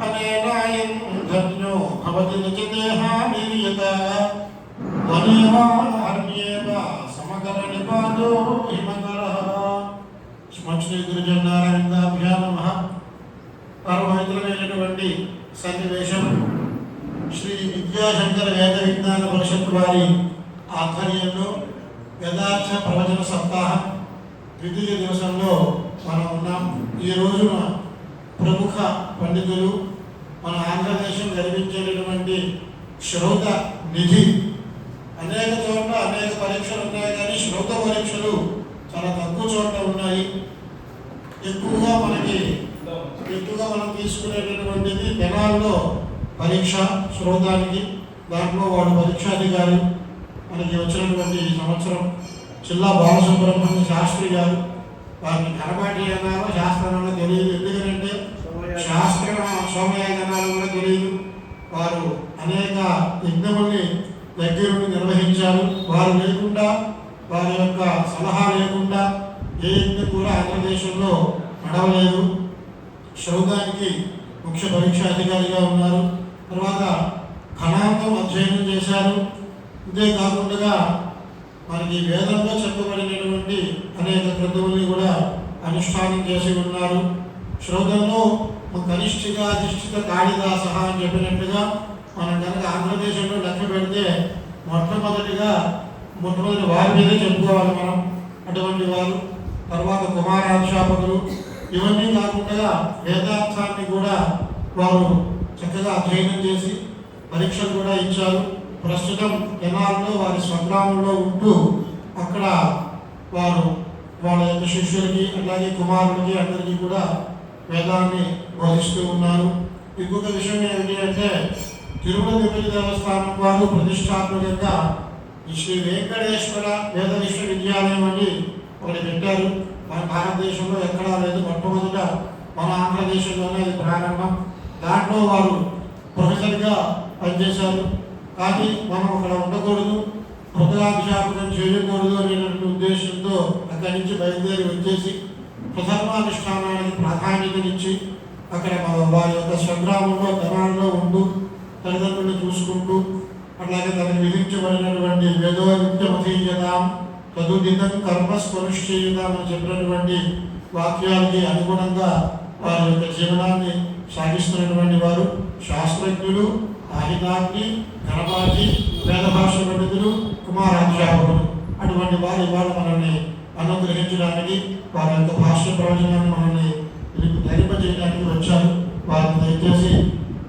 अनेनायं धन्यो भवति निजदेहानिर्यत वनेवाहर्म्येव समकरनिपातो हिमकरः श्री गुरुजनारायणाभ्यां नमः। పరమపవిత్రమైనటువంటి సన్నివేశం శ్రీ విద్యాశంకర వేద విజ్ఞాన పరిషత్ వారి ఆధ్వర్యంలో వేదార్థ ప్రవచన సప్తాహం ద్వితీయ దివసంలో మనం ఉన్నాం. ఈ రోజున ప్రముఖ పండితులు మన ఆంధ్రదేశం గర్వించేటటువంటి శ్రౌత నిధి. అనేక చోట్ల అనేక పరీక్షలు ఉన్నాయి, కానీ శ్రౌత పరీక్షలు చాలా తక్కువ చోట్ల ఉన్నాయి. ఎక్కువగా మనం తీసుకునేటటువంటిది తెనాల్లో పరీక్ష శ్రోతానికి. దాంట్లో వాడు పరీక్షాధికారి మనకి వచ్చినటువంటి ఈ సంవత్సరం జిల్లా బాలసుబ్రహ్మణ్య శాస్త్రి గారు. వారిని కనబాటి అన్నారో శాస్త్రంలో తెలియదు, ఎందుకంటే శాస్త్రం సోమయాజనాలు కూడా తెలియదు. వారు అనేక యజ్ఞముల్ని దగ్గరుండి నిర్వహించారు. వారు లేకుండా, వారి యొక్క సలహా లేకుండా ఏ యజ్ఞం కూడా ఆంధ్రదేశంలో నడవలేదు. శ్రౌతానికి ముఖ్య పరీక్షాధికారిగా ఉన్నారు. తర్వాత ఖనాంతం అధ్యయనం చేశారు. ఇదే కాకుండా మనకి వేదంలో చెప్పబడినటువంటి అనేక క్రతువుల్ని కూడా అనుష్ఠానం చేసి ఉన్నారు. శ్రౌతంలో కనిష్ఠిక అధిష్ఠిత కాళిదాస అని చెప్పినట్టుగా మనం కనుక ఆంధ్రదేశంలో లెక్క పెడితే మొట్టమొదటి వారి మీదే చెప్పుకోవాలి మనం. అటువంటి వారు. తర్వాత కుమారాధ్యాపకులు. ఇవన్నీ కాకుండా వేదార్థాన్ని కూడా వారు చక్కగా అధ్యయనం చేసి పరీక్షలు కూడా ఇచ్చారు. ప్రస్తుతం తెనాల్లో వారి స్వగ్రామంలో ఉంటూ అక్కడ వారు వాళ్ళ యొక్క శిష్యులకి అలాగే కుమారులకి అందరికీ కూడా వేదాన్ని బోధిస్తూ ఉన్నారు. ఇంకొక విషయం ఏమిటి అంటే, తిరుమల తిరుపతి దేవస్థానం వారు ప్రతిష్టాత్మకంగా ఈ శ్రీ వెంకటేశ్వర వేద విశ్వవిద్యాలయం అని ఒకటి పెట్టారు. మన భారతదేశంలో ఎక్కడా లేదు, మొట్టమొదట మన ఆంధ్రదేశంలోనే అది ప్రారంభం. దాంట్లో వారు ప్రొఫెసర్గా పనిచేశారు. కానీ మనం అక్కడ ఉండకూడదు, ప్రథమాధ్యాపకం చేయకూడదు అనేటువంటి ఉద్దేశంతో అక్కడి నుంచి బయలుదేరి వచ్చేసి ప్రథమానుష్ఠానానికి ప్రాధాన్యతనిచ్చి అక్కడ వారి యొక్క స్వగ్రామంలో తెనాల్లో ఉంటూ తల్లిదండ్రులను చూసుకుంటూ, అట్లాగే తనకు విధించబడినటువంటి వేదో నిత్యమధీయతాం తదుదితం కర్మస్పరుష్యేయుతాం అని చెప్పినటువంటి వాక్యాలకి అనుగుణంగా వారి యొక్క జీవనాన్ని సాగిస్తున్నటువంటి వారు శాస్త్రజ్ఞులు, ఆహితాగ్ని, గణపాటి, వేద భాష పండితులు, కుమారాధ్యాపకులు. అటువంటి వారు ఇవాళ మనల్ని అనుగ్రహించడానికి, వారి యొక్క భాష్య ప్రవచనాన్ని మనల్ని ధరింపజేయడానికి వచ్చారు. వారిని దయచేసి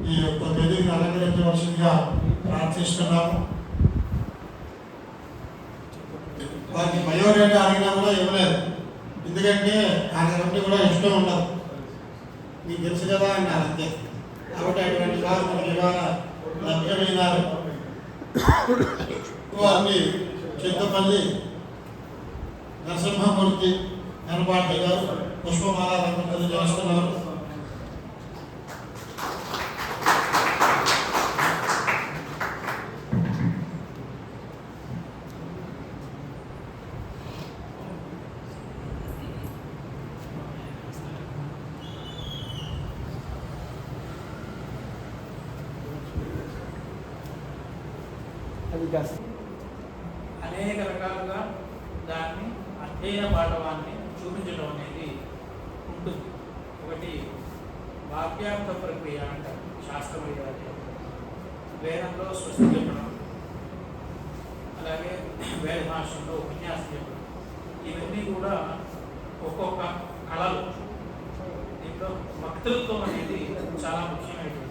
ఈ యొక్క వేదికను అలంకరించవలసిందిగా ప్రార్థిస్తున్నాము. వారికి బయోడేటా అడిగినా కూడా ఇవ్వలేదు, ఎందుకంటే ఆయనకంటే కూడా ఇష్టం ఉండదు. మీకు తెలుసు కదా అన్నారు అంతే. కాబట్టి అటువంటి వారు మనకి ఇవాళ లభ్యమైనారు. వారిని చింతపల్లి నరసింహమూర్తి కనపాటి గారు పుష్పమాల అలంకరణ చేస్తున్నారు. అనేక రకాలుగా దాన్ని అధ్యయన పాఠవాన్ని చూపించడం అనేది ఉంటుంది. ఒకటి వాక్యార్థ ప్రక్రియ అంటారు శాస్త్రవేదాలు. వేదంలో స్వస్తి చెప్పడం, అలాగే వేద భాషలో ఉపన్యాసం చెప్పడం, ఇవన్నీ కూడా ఒక్కొక్క కళలు. దీంట్లో వక్తృత్వం అనేది చాలా ముఖ్యమైనది.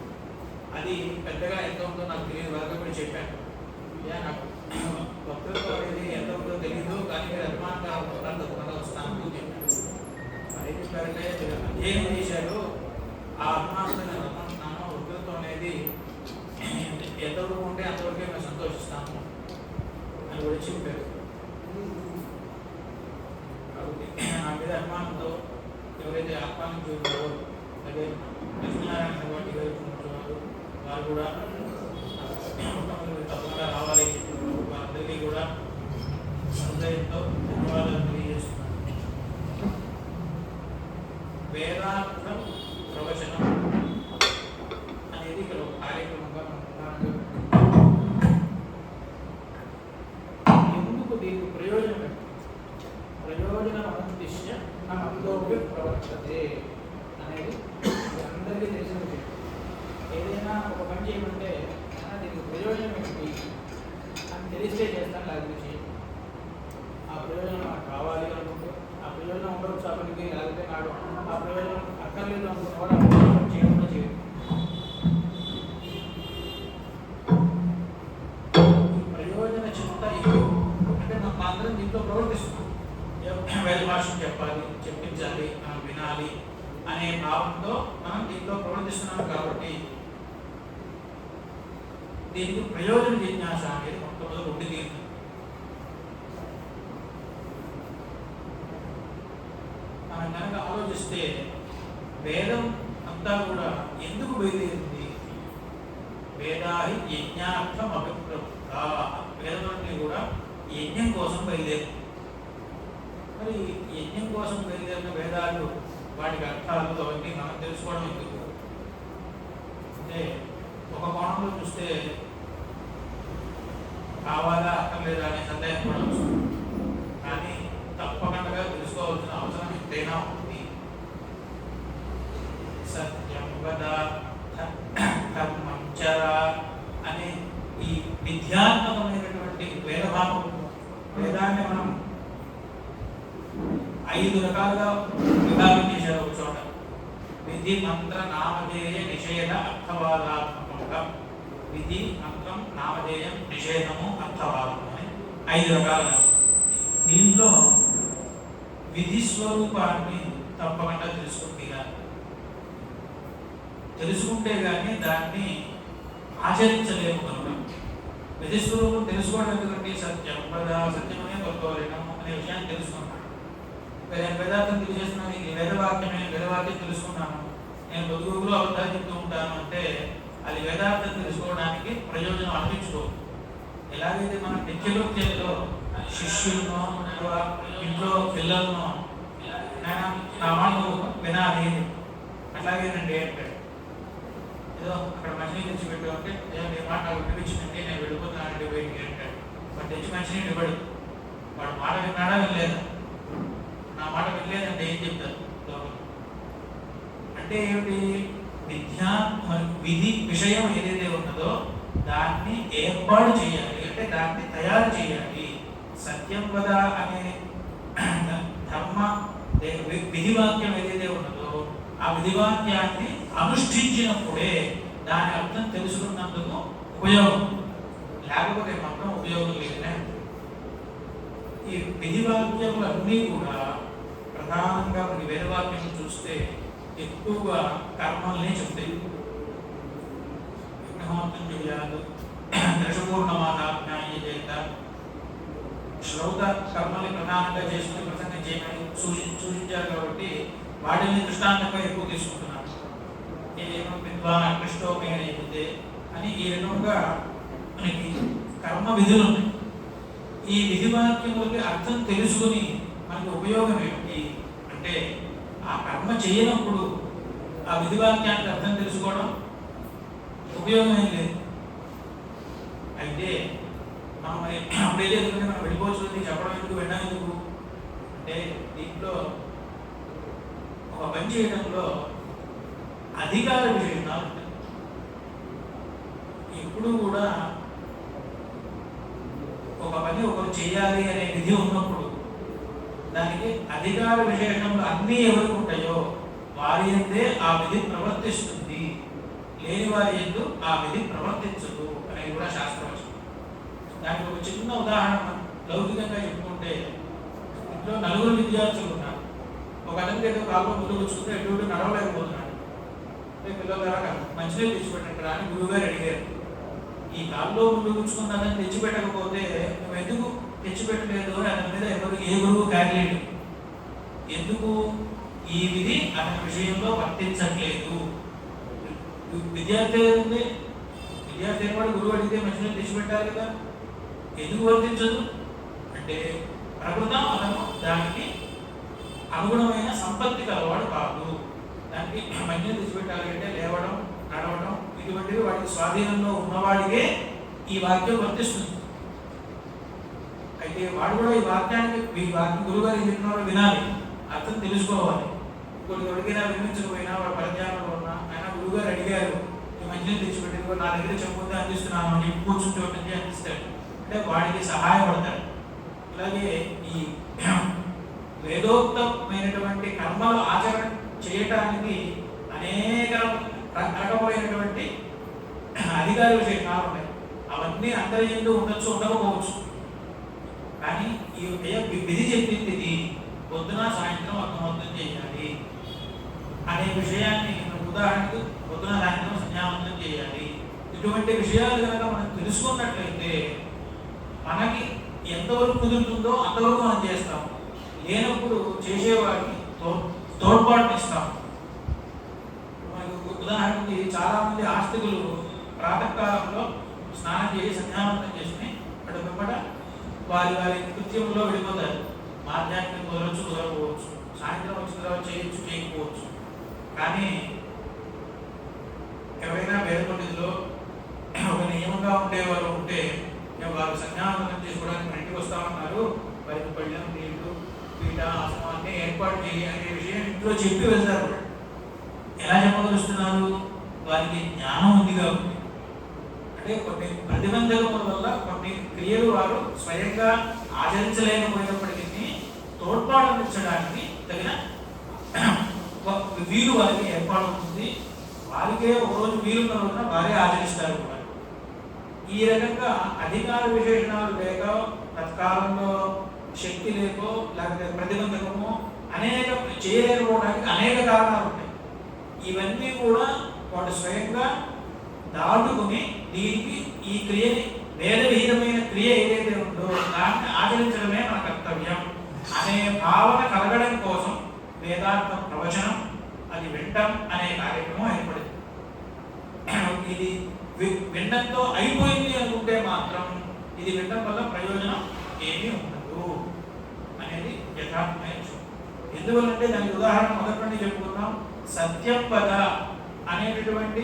అది పెద్దగా ఎంత ఉందో నాకు తెలియదు, వరకు కూడా చెప్పాను. నాకు వక్తృత్వం అనేది ఎంత ఉందో తెలీదు, కానీ మీరు అభిమానంగా తప్పకుండా వస్తాను చెప్పాను. మరి చెప్పారంటే అధ్యయనం చేశారు, ఆ అభిమానంతో నేను అనుకుంటున్నాను. వక్తృత్వం అనేది ఎంతవరకు ఉంటే అంతవరకే మేము సంతోషిస్తాము అని కూడా చెప్పారు. కాబట్టి నా మీద అభిమానంతో ఎవరైతే ఆహ్వానించారో, అదే లక్ష్మీనారాయణ వాటి గారు వారు కూడా తప్పకుండా రావాలి. వారందరికీ కూడా హృదయంతో ధన్యవాదాలు తెలియజేస్తున్నాను. వేదార్థ ప్రవచనం ఏదైనా ఒక పని చేయమంటే దీనికి ప్రయోజనం ఏంటి అని తెలిస్తే చేస్తాను, లేకపోతే చేయండి. ఆ ప్రయోజనం నాకు కావాలి అనుకుంటే ఆ ప్రయోజనం ఉండవచ్చు అతనికి, లేకపోతే నాడు ఆ ప్రయోజనం అక్కర్లేదు అనుకున్న కూడా ఆ ప్రయోజనం చేయకుండా చేయండి. ఈ ప్రయోజన చింత ఎక్కువ అంటే మనం అందరం దీంట్లో ప్రవర్తిస్తున్నాం. వేద భాషను చెప్పాలి, చెప్పించాలి, మనం వినాలి అనే భావంతో మనం దీంట్లో ప్రవర్తిస్తున్నాం. కాబట్టి దీనికి ప్రయోజన జిజ్ఞాస అనేది మొట్టమొదటి ఉండి తీరుతుంది. మనం కనుక ఆలోచిస్తే వేదం అంతా కూడా ఎందుకు బయలుదేరింది? వేదాహి యజ్ఞార్థం అభిప్రవృత్త. వేదమన్నీ కూడా యజ్ఞం కోసం బయలుదేరింది. మరి యజ్ఞం కోసం బయలుదేరిన వేదాలు వాటికి అర్థాలు అవన్నీ మనం తెలుసుకోవడం ఎందుకు అంటే ఒక కోణంలో చూస్తే కావాలా అక్కర్లేదా అనే సందేహం కూడా వస్తుంది. కానీ తప్పకుండా తెలుసుకోవాల్సిన అవసరం ఎంతైనా ఉంది. సత్యం వద ధర్మం చర అనే ఈ విద్యాత్మకమైనటువంటి వేదభావం, వేదాన్ని మనం 5 రకాలుగా విభాగం చేశారు ఒక చోట. విధి మంత్ర నామధేయ నిషేధ అర్థవాదాత్మకంగా. విధి మంత్రం నామధేయం నిషేధము అర్థవాదము అని 5 రకాలుగా. దీంట్లో విధి స్వరూపాన్ని తప్పకుండా తెలుసుకుంటే కానీ దాన్ని ఆచరించలేము. కనుక విధి స్వరూపం తెలుసుకోవడం ఎందుకంటే సత్యం సత్యమనే తత్వలేనము అనే విషయాన్ని తెలుసుకున్నాను. వేదార్థం తెలియజేస్తున్నాను, ఈ వేదవాక్యం తెలుసుకున్నాను, నేను పొదుగులో అబద్ధాలు చెప్తూ ఉంటాను అంటే అది వేదార్థం తెలుసుకోవడానికి ప్రయోజనం అనిపించుకో. ఎలాగైతే మన నిత్యలోక్యంలో శిష్యులను ఇంట్లో పిల్లలను నా మాట వినాలి, అట్లాగేనండి అంటాడు. ఏదో అక్కడ మంచినీళ్ళు తెచ్చిపెట్టు అంటే నీ మాట నాకు వినిపించిందంటే నేను వెళ్ళిపోతున్నానండి బయటికి అంటాడు. వాడు తెచ్చి మంచినీళ్ళు ఇవ్వడు. వాడు మాట విన్నాడా వినలేదా? నా మాట వినలేదంటే ఏం చెప్తారు? అంటే ఏమిటి? విధి విషయం ఏదైతే ఉన్నదో దాన్ని ఏర్పాటు చేయాలి, అంటే దాన్ని తయారు చేయాలి. సత్యం వద అనే ధర్మ విధివాక్యం ఏదైతే ఉన్నదో ఆ విధివాక్యాన్ని అనుష్ఠించినప్పుడే దాని అర్థం తెలుసుకున్నందుకు ఉపయోగం, లేకపోతే మాత్రం ఉపయోగం లేదనే. ఈ విధివాక్యములన్నీ కూడా ప్రధానంగా మనకి వేదవాక్యం చూస్తే ఎక్కువగా కర్మల్ని చెప్తాయి. యజ్ఞహోత్రం చేయాలి, దశపూర్ణమాదాజ్ఞాయ చేత శ్రౌత కర్మల్ని ప్రధానంగా చేసుకుని ప్రసంగం చేయమని సూచించారు. కాబట్టి వాటిని దృష్టాంతంగా ఎక్కువ తీసుకుంటున్నారు. ఏమో విద్వాన్ అకృష్టోపేణ అయిపోతే అని ఈ విధంగా మనకి కర్మ విధులు ఉన్నాయి. ఈ విధివాక్యములకి అర్థం తెలుసుకుని మనకి ఉపయోగం ఏమిటి అంటే ఆ కర్మ చేయనప్పుడు ఆ విధివాక్యానికి అర్థం తెలుసుకోవడం ఉపయోగం ఏం లేదు. అయితే మనం అప్పుడేదే ఎందుకంటే మనం వెళ్ళిపోవచ్చు, చెప్పడం ఎందుకు, వినడం ఎందుకు అంటే దీంట్లో ఒక పని చేయడంలో అధికార విశేషణాలు ఉంటాయి. ఎప్పుడు కూడా ఒక పని ఒకరు చేయాలి అనే విధి ఉన్నప్పుడు దానికి అధికార విశేషణములు అన్నీ ఎవరికి ఉంటాయో వారి ఎందే ఆ విధి ప్రవర్తిస్తుంది, లేని వారి ఎందు ఆ విధి ప్రవర్తించదు అనేది కూడా శాస్త్రవచనం. దానికి ఒక చిన్న ఉదాహరణ లౌకికంగా చెప్పుకుంటే, ఇంట్లో 4 విద్యార్థులు ఉన్నారు. ఒక అతనికి ఏదో కాల్లో ముందు కూర్చుంటే ఎటువంటి నడవలేకపోతున్నాడు. పిల్లల మంచినీళ్ళు తెచ్చిపెట్టండి అని గురువుగారు అడిగారు. ఈ కాల్లో ముందు కూర్చుకున్న అతను తెచ్చిపెట్టకపోతే నువ్వు ఎందుకు తెచ్చిపెట్టలేదు అని అతని మీద ఏ గురువు కాయలేడు. ఎందుకు? ఈ విధి అతని విషయంలో వర్తించట్లేదు. విద్యార్థి వాడు గురువు అడిగితే మంచినీళ్ళు తెచ్చిపెట్టాలి కదా, ఎందుకు వర్తించదు అంటే ప్రకృతం అతను దానికి అనుగుణమైన సంపత్తి కలవాడు కాదు. దానికి మంచినీళ్ళు తెచ్చిపెట్టాలి అంటే లేవడం, నడవడం ఇటువంటివి వాడికి స్వాధీనంలో ఉన్నవాడికే ఈ వాక్యం వర్తిస్తుంది. అయితే వాడు కూడా ఈ వాక్యం గురువుగారు ఏం చెప్పినారో వినాలి, అర్థం తెలుసుకోవాలి. కొన్ని ఎవరికైనా వినిపించకపోయినా వాడు పరధ్యానంలో ఉన్నా ఆయన గురువుగారు అడిగారు మంచిని తెచ్చిపెట్టి నా దగ్గర చెప్పుకుంటే అందిస్తున్నాను అని కూర్చుంటూ ఉంటుంది అందిస్తాడు. అంటే వాడికి సహాయపడతాడు. అలాగే ఈ వేదోక్తమైనటువంటి కర్మలు ఆచరణ చేయటానికి అనేక రకమైనటువంటి అధికార విశేషాలు ఉన్నాయి. అవన్నీ అందరి ఎందు ఉండొచ్చు, ఉండకపోవచ్చు. కానీ ఈ విధి చెప్పింది ఇది పొద్దున సాయంత్రం అర్థవంతం చేయాలి అనే విషయాన్ని ఉదాహరణకు పొద్దున సాయంత్రం సంధ్యావంతం చేయాలి. ఇటువంటి విషయాలు కనుక మనం తెలుసుకున్నట్లయితే మనకి ఎంతవరకు కుదురుతుందో అంతవరకు మనం చేస్తాం. లేనప్పుడు చేసేవాడికి తోడ్పాటునిస్తాం. ఉదాహరణకి చాలా మంది ఆస్తికులు ప్రాతకాలంలో స్నానం చేసి సంధ్యావంతం చేసుకుని అక్కడ వెంబడ వారి వారి కృత్యంలో వెళ్ళిపోతారు. మాధ్యాహ్నం కుదరవచ్చు, కుదరకపోవచ్చు, సాయంత్రం వచ్చిన తర్వాత చేయొచ్చు, చేయకపోవచ్చు. కానీ ఎవరైనా వేద పండితులు ఒక నియమంగా ఉండేవారు ఉంటే వారు సంధ్యావందనం చేసుకోవడానికి మన ఇంటికి వస్తామన్నారు, వారికి పళ్ళెం, నీళ్లు, పీఠ, ఆసనం అన్నీ ఏర్పాటు చేయి అనే విషయం ఇంట్లో చెప్పి వెళ్తారు. ఎలా చెప్పగలుస్తున్నారు? వారికి జ్ఞానం ఉంది కాబట్టి. అంటే కొన్ని ప్రతిబంధకముల వల్ల కొన్ని క్రియలు వారు స్వయంగా ఆచరించలేకపోయినప్పటికీ తోడ్పాటునిచ్చడానికి తగిన వీలు వారికి ఏర్పాటు ఉంటుంది. వారికే ఒకరోజు వీలున్న రోజున వారే ఆచరిస్తారు కూడా. ఈ రకంగా అధికార విశేషణాలు లేక తత్కాలంలో శక్తి లేకో లేకపోతే ప్రతిబంధకమో అనేక చేయలేకపోవడానికి అనేక కారణాలు ఉంటాయి. ఇవన్నీ కూడా వాడు స్వయంగా దాటుకుని దీనికి ఈ క్రియని వేద విహితమైన క్రియ ఏదైతే ఉందో దాన్ని ఆచరించడమే మన కర్తవ్యం అనే భావన కలగడం కోసం వేదాంత ప్రవచనం అది వినటం అనే కార్యక్రమం ఏర్పడింది. ఇది వినడంతో అయిపోయింది అనుకుంటే మాత్రం ఇది వినడం వల్ల ప్రయోజనం ఏమీ ఉండదు అనేది యథార్థమైన విషయం. ఎందువల్లంటే దానికి ఉదాహరణ మొదటి నుండి చెప్పుకున్నాం. సత్యం పద అనేటటువంటి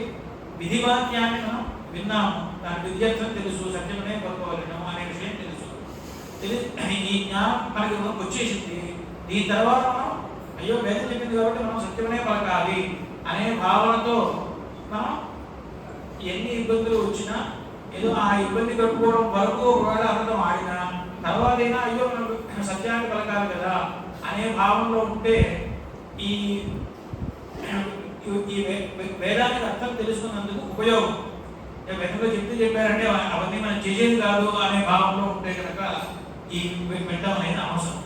విధివాక్యాన్ని మనం విన్నాము. దాని విద్యార్థం తెలుసు, సత్యమనే పలుకోవాలను అనే విషయం తెలుసు. ఈ జ్ఞానం మనకి వచ్చేసింది. దీని తర్వాత మనం అయ్యో వేదం చెప్పింది కాబట్టి మనం సత్యమనే పలకాలి అనే భావనతో మనం ఎన్ని ఇబ్బందులు వచ్చినా ఏదో ఆ ఇబ్బంది కట్టుకోవడం వరకు ఒకవేళ అర్థం ఆడినా తర్వాత అయినా అయ్యో మనం సత్యాన్ని పలకాలి కదా అనే భావనలో ఉంటే ఈ వేదానికి అర్థం తెలుసుకున్నందుకు ఉపయోగం. వెనుక చెప్పారంటే అవన్నీ మనం చేసేది కాదు అనే భావంలో ఉంటే కనుక ఈ వినడం అనేది అవసరం.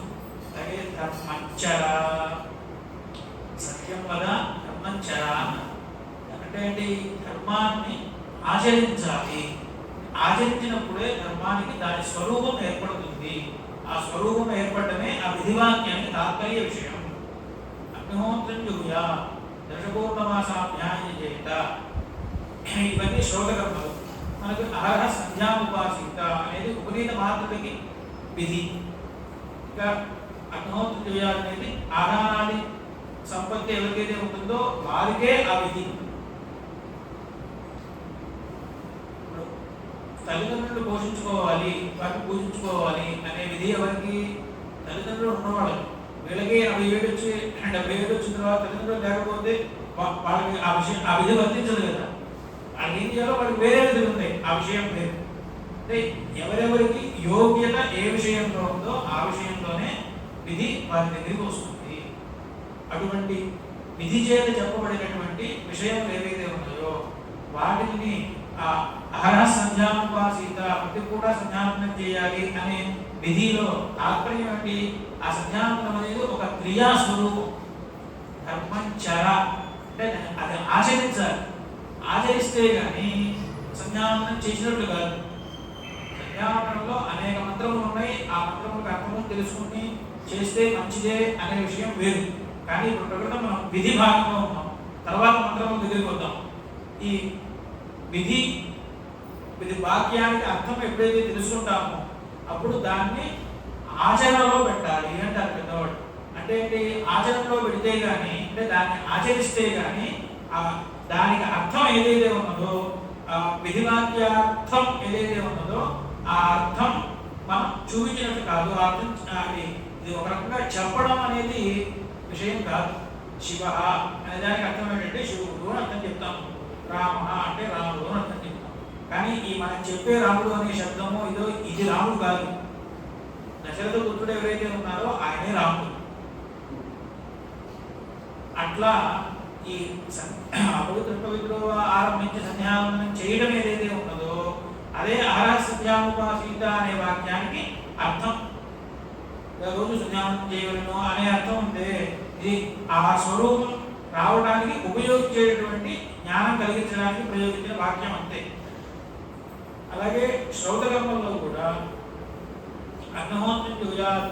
అలాగే ధర్మంచర, సత్యం వద ధర్మంచర అంటే ఏంటి? ధర్మాన్ని ఆచరించాలి. ఆచరించినప్పుడే ధర్మానికి దాని స్వరూపం ఏర్పడుతుంది. ఆ స్వరూపం ఏర్పడటమే ఆ విధివాక్యానికి తాత్పర్య విషయం. అగ్నిహోత్రం జుగుయా దశపూర్ణమాసాభ్యాయ చేత ఇవన్నీ శ్లోకకర్మలు. మనకు అహరహ సంధ్యాముపాసిత అనేది ఉపనీత మాతృకి విధి. ఇంకా అగ్నిహోత్రం చేయాలనేది ఆధారాది సంపత్తి ఎవరికైతే ఉంటుందో వారికే ఆ విధి. తల్లిదండ్రులు పోషించుకోవాలి, వాటిని పూజించుకోవాలి అనే విధి ఎవరికి? తల్లిదండ్రులు ఉన్నవాళ్ళు. వీళ్ళకి 50 ఏళ్ళు వచ్చి 70 ఏళ్ళు వచ్చిన తర్వాత తల్లిదండ్రులు లేకపోతే వాళ్ళకి ఆ విధి వర్తించదు కదా. వాళ్ళకి ఏం చేయాలో వాళ్ళకి వేరే విధులు ఉంటాయి. ఆ విషయం లేదు. అంటే ఎవరెవరికి యోగ్యత ఏ విషయంలో ఉందో ఆ విషయంలోనే విధి వారి దగ్గరికి వస్తుంది. అటువంటి విధి చేత చెప్పబడినటువంటి విషయం ఏవైతే ఉన్నాయో వాటిని ఆ అహరహ సంధ్యాముపాసిత ప్రతి కూడా సంధ్యావందనం చేయాలి అనే విధిలో తాత్పర్యం ఏంటి? ఆ సంధ్యావందనం అనేది ఒక క్రియా స్వరూపం. కర్మంచర అంటే అది ఆచరించాలి. ఆచరిస్తే కానీ సంధ్యావందనం చేసినట్లు కాదు. సంధ్యావందనంలో అనేక మంత్రములు ఉన్నాయి. ఆ మంత్రములకు అర్థము తెలుసుకుని చేస్తే మంచిదే అనే విషయం వేరు. కానీ ఇప్పుడు ప్రకృతం మనం విధి భాగంలో ఉన్నాం. తర్వాత మంత్రముల దగ్గరికి వద్దాం. ఈ విధి వాక్యానికి అర్థం ఎప్పుడైతే తెలుసుకుంటామో అప్పుడు దాన్ని ఆచరణలో పెట్టాలి అంటారు పెద్దవాడు. అంటే ఆచరణలో పెడితే కానీ అంటే దాన్ని ఆచరిస్తే కానీ దానికి అర్థం ఏదైతే ఉన్నదో ఆ విధివాక్యార్థం ఏదైతే ఉన్నదో ఆ అర్థం మనం చూపించినట్టు కాదు. ఆ అర్థం ఇది ఒక రకంగా చెప్పడం అనేది విషయం కాదు. శివ అనే దానికి అర్థం ఏంటంటే శివుడు అని అర్థం చెప్తాము. రామ అంటే రాముడు మనం చెప్పే రాముడు అనే శబ్దము ఇది రాముడు కాదు. దశరథ పుత్రుడు ఎవరైతే ఉన్నారో ఆయనే రాముడు. అట్లా ఈ అపవిత్ర ఆరంభించి సంధ్యావందనం చేయడం ఏదైతే ఉన్నదో అదే ఆరాధ్యాముపాసీత అనే వాక్యానికి అర్థం. రోజు సంధ్యావందనం చేయవలను అనే అర్థం ఉంటే ఇది ఆ స్వరూపం రావడానికి ఉపయోగించేటువంటి జ్ఞానం కలిగించడానికి ప్రయోగించిన వాక్యం అంతే. అలాగే శ్రౌతకర్మంలో కూడా అగ్నిహోత్రం యుజాత్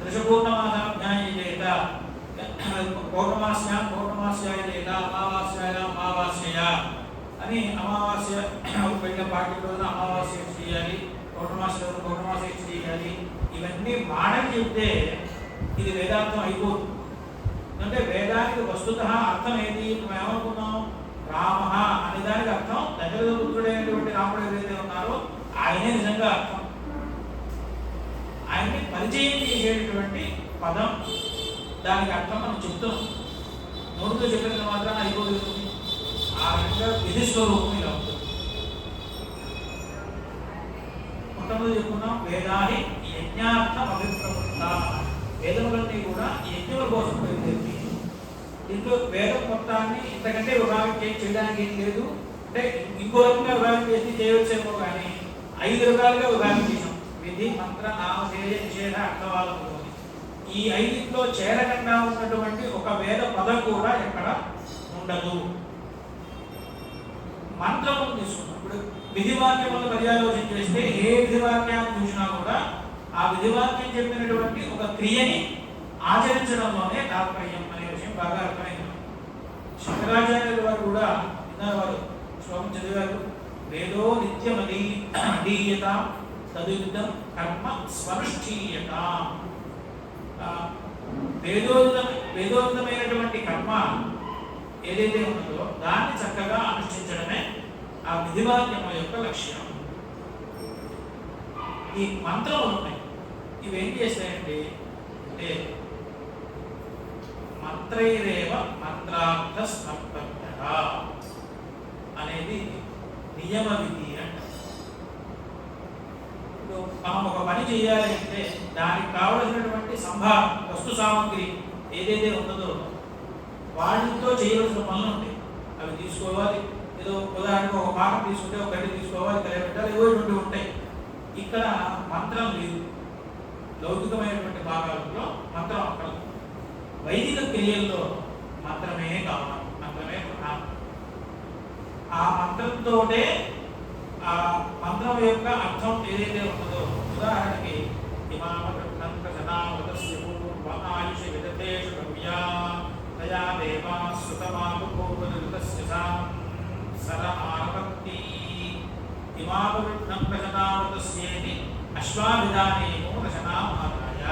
దృశపూర్ణమాసాధ్యాయేత పౌర్ణమాస్యాయ లేదా అమావాస్య అని అమావాస్య వెళ్ళిన పాటి రోజున అమావాస్య చేయాలి, పౌర్ణమాస్య చేయాలి. ఇవన్నీ మాడని చెప్తే ఇది వేదాంతం అయిపోతుంది. అంటే వేదానికి వస్తుత అర్థం ఏది? మనం ఏమనుకున్నాం? రామ అనే దానికి అర్థం దశరథ పుత్రుడైనటువంటి రాముడు ఎవరైతే ఉన్నారో ఆయనే నిజంగా అర్థం. ఆయన్ని పరిచయం చేసేటటువంటి పదం, దానికి అర్థం మనం చెప్తున్నాం. నోటితో చెప్పిన మాత్రాన అయిపోతుంది. ఆ రకంగా విధి స్వరూపం ఇలా ఉంటుంది. మొట్టమొదటి చెప్పుకున్నాం వేదాన్ని యజ్ఞార్థం అభిప్రవృత్త. వేదములన్నీ కూడా యజ్ఞముల కోసం బయలుదేరి దీంట్లో వేదం మొత్తాన్ని ఇంతకంటే విభాగం చేయడానికి ఏం లేదు. అంటే ఇంకో రకంగా విభాగం చేసి చేయవచ్చేమో కానీ 5 రకాలుగా విభాగం చేసాం. విధి, మంత్ర, నామధేయ, నిషేధ, అర్థవాదములు. ఈ 5లో చేరకుండా ఉన్నటువంటి ఒక వేద పదం కూడా ఎక్కడ ఉండదు. మంత్రములు తీసుకున్నాం. ఇప్పుడు విధివాక్యములను పర్యాలోచన చేస్తే ఏ విధివాక్యాన్ని చూసినా కూడా ఆ విధివాక్యం చెప్పినటువంటి ఒక క్రియని ఆచరించడంలోనే తాత్పర్యం అనే విషయం బాగా అర్థమైంది. శంకరాచార్యుల వారు కూడా వారు శ్లోకం చదివారు. వేదో నిత్యమదీయత తదుయుద్ధం కర్మ స్వనుష్ఠీయత. వేదోదితమైనటువంటి కర్మ ఏదైతే ఉన్నదో దాన్ని చక్కగా అనుష్ఠించడమే ఆ విధివాక్యముల యొక్క లక్ష్యం. ఈ మంత్రములు ఉన్నాయి. ఇవేం చేస్తాయండి అంటే మంత్రైరేవ మంత్రార్థ సంపర్క అనేది నియమ విధి అంట. ఇప్పుడు మనం ఒక పని చేయాలి అంటే దానికి కావలసినటువంటి వస్తు సామగ్రి ఏదైతే ఉన్నదో వాటితో చేయవలసిన పనులు ఉంటాయి. అవి తీసుకోవాలి. ఏదో ఉదాహరణకు ఒక పాకం తీసుకుంటే ఒక గడ్డి తీసుకోవాలి, కలిపెట్టాలి, ఏవో ఇటువంటి ఉంటాయి. ఇక్కడ మంత్రం లేదు. లౌకికమైనటువంటి భాగాలలో మంత్రం అక్కడ. వైదిక క్రియల్లో మంత్రమే కావాలి, మంత్రమే ప్రధానం. ఆ మంత్రంతోటే ఆ మంత్రం యొక్క అర్థం ఏదైతే ఉన్నదో, ఉదాహరణకి ఆయుషి విదతేషు గవ్యా తయా దేవా శ్రుతమాపుకోపనిరుతస్య సర ఆరభక్తి ఇమాపవిఘ్నం ప్రజనావతస్యేతి అశ్వాభిధానేమో రచనామాదాయ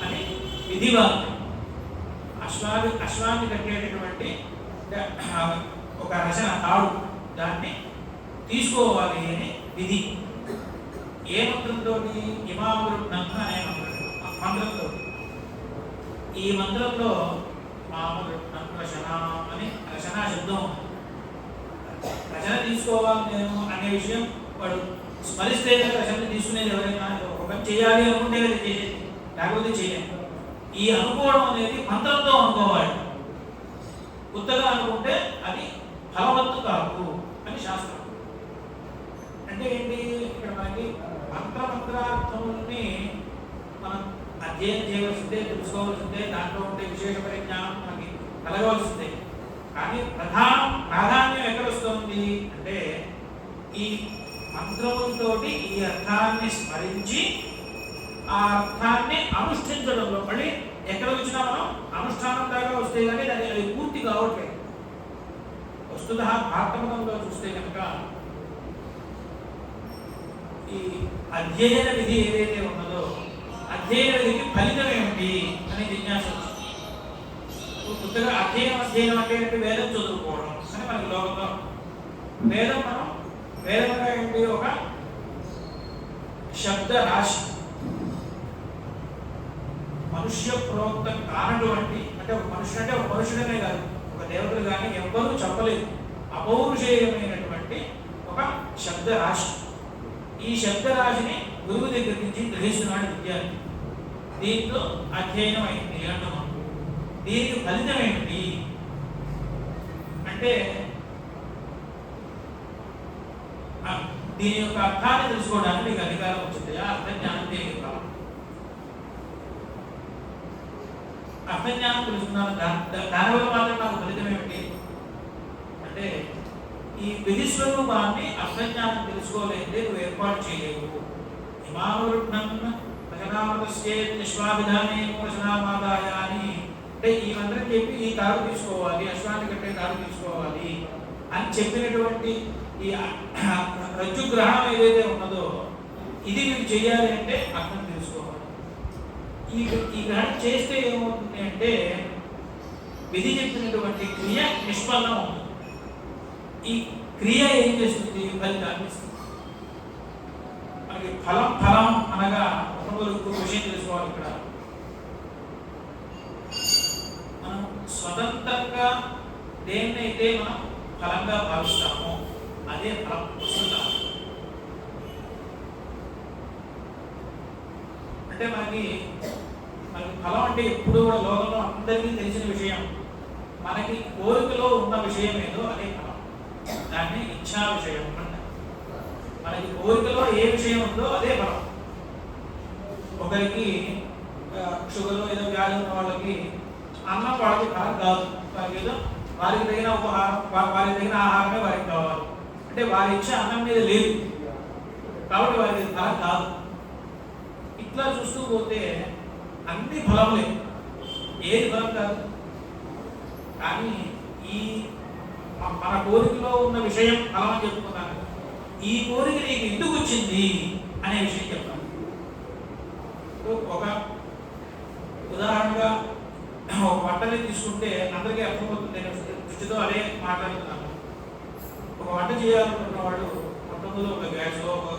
అని విధివాక్యం. అశ్వాన్ని కట్టేటటువంటి ఒక రచన తాడు, దాన్ని తీసుకోవాలి అని విధి. ఏ మంత్రంతో? ఇమావృత్నం అనే మంత్రంతో. ఈ మంత్రంలో మామృత్నం రచన అని రచనా శబ్దం. రచన తీసుకోవాలి నేను అనే విషయం వాడు స్మరిస్తే రచన తీసుకునేది ఎవరైనా ఒక పని చేయాలి అనుకుంటే కదా చేసేది, లేకపోతే చేయలేదు. ఈ అనుకోవడం అనేది మంత్రంతో అనుకోవాలి. కొత్తగా అనుకుంటే అది ఫలవత్తు కాదు అని శాస్త్రం. అంటే ఏంటి? ఇక్కడ మనకి మంత్రార్థములని మనం అధ్యయనం చేయవలసిందే, తెలుసుకోవాల్సిందే, దాంట్లో ఉండే విశేష పరిజ్ఞానం మనకి కలగవలసిందే. కానీ ప్రాధాన్యం ఎక్కడ వస్తుంది అంటే ఈ మంత్రములతోటి ఈ అర్థాన్ని స్మరించి ఆ అర్థాన్ని అనుష్ఠించడంలో. మళ్ళీ ఎక్కడ వచ్చినా మనం అనుష్ఠానం దాకా వస్తే కానీ అది పూర్తి కావట్లేదు. వస్తుత భారతముఖంలో చూస్తే కనుక ఈ అధ్యయన విధి ఏదైతే ఉన్నదో అధ్యయన విధికి ఫలితం ఏమిటి అని జిజ్ఞాస వచ్చింది. కొత్తగా అధ్యయనం అంటే వేదం చదువుకోవడం అని మనకి లోకంలో. వేదంగా ఏంటి? ఒక శబ్ద రాశి. మనుష్య ప్రోక్తం కానటువంటి, అంటే ఒక మనుషుడు అంటే ఒక మనుషుడనే కాదు, ఒక దేవతలు కానీ ఎవ్వరూ చెప్పలేదు, అపౌరుషేయమైనటువంటి ఒక శబ్ద రాశి. ఈ శబ్దరాశిని గురువు దగ్గర నుంచి గ్రహిస్తున్నాడు విద్యార్థి. దీంతో అధ్యయనం అయింది అంటున్నాం. దీనికి ఫలితం ఏమిటి అంటే దీని యొక్క అర్థాన్ని తెలుసుకోవడానికి మీకు అధికారం వచ్చింది. అర్థజ్ఞానం దేనికి కావాలి? అర్థజ్ఞానం తెలుసుకున్నాను, దానివల్ల మాత్రం నాకు ఫలితం ఏమిటి అంటే ఈ విధిస్వరూపాన్ని అర్థజ్ఞానం తెలుసుకోలేదే నువ్వు ఏర్పాటు చేయలేవు. హిమావృష్ణం విశ్వాభిధానే రచనామాదాయ అని అంటే ఈ మంత్రం చెప్పి ఈ తాడు తీసుకోవాలి, అశ్వాన్ని కట్టే తాడు తీసుకోవాలి అని చెప్పినటువంటి ఈ రజ్జు గ్రహణం ఏదైతే ఉన్నదో ఇది మీరు చేయాలి అంటే అర్థం తెలుసుకోవాలి. ఈ గ్రహణం చేస్తే ఏమవుతుంది అంటే విధి చెప్పినటువంటి క్రియ నిష్పన్నం అవుతుంది. ఈ క్రియ ఏం చేస్తుంది? ఫలితాన్ని ఇస్తుంది. మనకి ఫలం అనగా ఒక విషయం తెలుసుకోవాలి. ఇక్కడ మనం స్వతంత్రంగా దేన్నైతే మనం ఫలంగా భావిస్తామో అదే ఫలం వస్తుందా అంటే మనకి ఫలం అంటే ఎప్పుడు కూడా లోకంలో అందరికీ తెలిసిన విషయం. మనకి కోరికలో ఉన్న విషయం ఏదో అదే ఫలం. దాన్ని ఇచ్ఛా విషయం అంటారు. మనకి కోరికలో ఏ విషయం ఉందో అదే ఫలం. ఒకరికి షుగర్ ఏదో వ్యాధి ఉన్న వాళ్ళకి అన్నం వాళ్ళకి ఫలం కాదు. వారికి ఏదో వారికి తగిన ఉపహారం, వారికి తగిన ఆహారమే వారికి కావాలి. అంటే వారి ఇచ్చే అన్నం మీద లేదు కాబట్టి వారికి ఫలం కాదు. ఇట్లా చూస్తూ పోతే అన్ని ఫలములే, ఏది ఫలం కాదు. కానీ ఈ మన కోరికలో ఉన్న విషయం ఫలం అని చెప్పుకున్నాను. ఈ కోరిక నీకు ఎందుకు వచ్చింది అనే విషయం చెప్తాను. ఒక ఉదాహరణగా ఒక వంటని తీసుకుంటే అందరికీ అర్థమవుతుంది. నేను దృష్టితో అదే మాట్లాడుతున్నాను. ఒక వంట చేయాలనుకున్న వాడు మొట్టమొదటి ఒక గ్యాస్లో, ఒక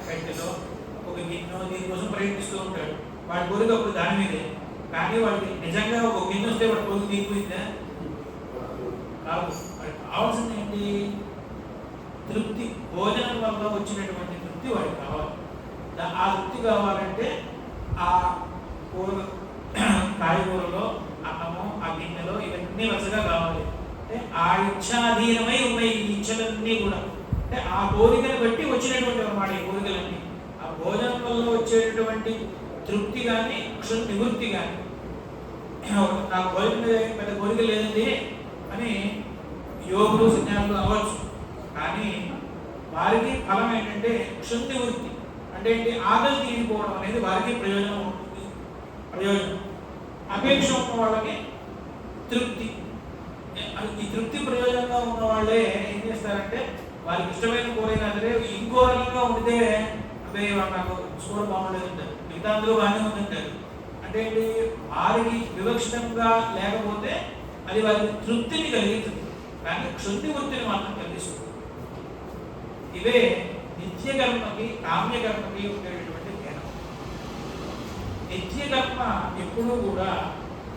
కట్టెలో, ఒక గిన్నె దీనికోసం ప్రయత్నిస్తూ ఉంటాడు. వాడి కోరిక అప్పుడు దాని మీదే. కానీ వాడికి నిజంగా ఒక గిన్నె వస్తే వాడి కోరిక తీరిపోయిందా? కాదు. వాడికి కావాల్సింది ఏంటి? తృప్తి. భోజనం వల్ల వచ్చినటువంటి తృప్తి వాడికి కావాలి. ఆ తృప్తి కావాలంటే ఆ కూర, కాయగూరలో, అన్నము, ఆ గిన్నెలో ఇవన్నీ వరుసగా కావాలి. అంటే ఆ ఇచ్ఛాధీనమై ఉన్నాయి ఈ ఇచ్చలన్నీ కూడా. అంటే ఆ కోరికను బట్టి వచ్చినటువంటి అన్నమాట ఈ కోరికలన్నీ. ఆ భోజనం వల్ల వచ్చేటటువంటి తృప్తి కానీ నివృత్తి కానీ. నాకు భోజనం మీద పెద్ద కోరిక లేదండి అని యోగులు సన్యాసులు అవ్వచ్చు. కానీ వారికి ఫలం ఏంటంటే నివృత్తి. అంటే ఏంటి? ఆకలి తీరిపోవడం అనేది వారికి ప్రయోజనం ఉంటుంది. ప్రయోజనం. అపేక్ష ఉన్న వాళ్ళకి తృప్తి. ఈ తృప్తి ప్రయోజనంగా ఉన్న వాళ్ళే ఏం చేస్తారంటే వారికి ఇష్టమైన కూరైనా సరే ఇంకో రకంగా ఉంటే అదే నాకు స్కోర్ బాగుండేది ఉంటారు, మిగతా అందులో బాగానే ఉందంటారు. అంటే వారికి వివక్షితంగా లేకపోతే అది వారికి తృప్తిని కలిగిస్తుంది, కానీ క్షుద్ధివృత్తిని మాత్రం కలిగిస్తుంది. ఇవే నిత్యకర్మకి కామ్యకర్మకి ఉండేటటువంటి భేదం. నిత్యకర్మ ఎప్పుడూ కూడా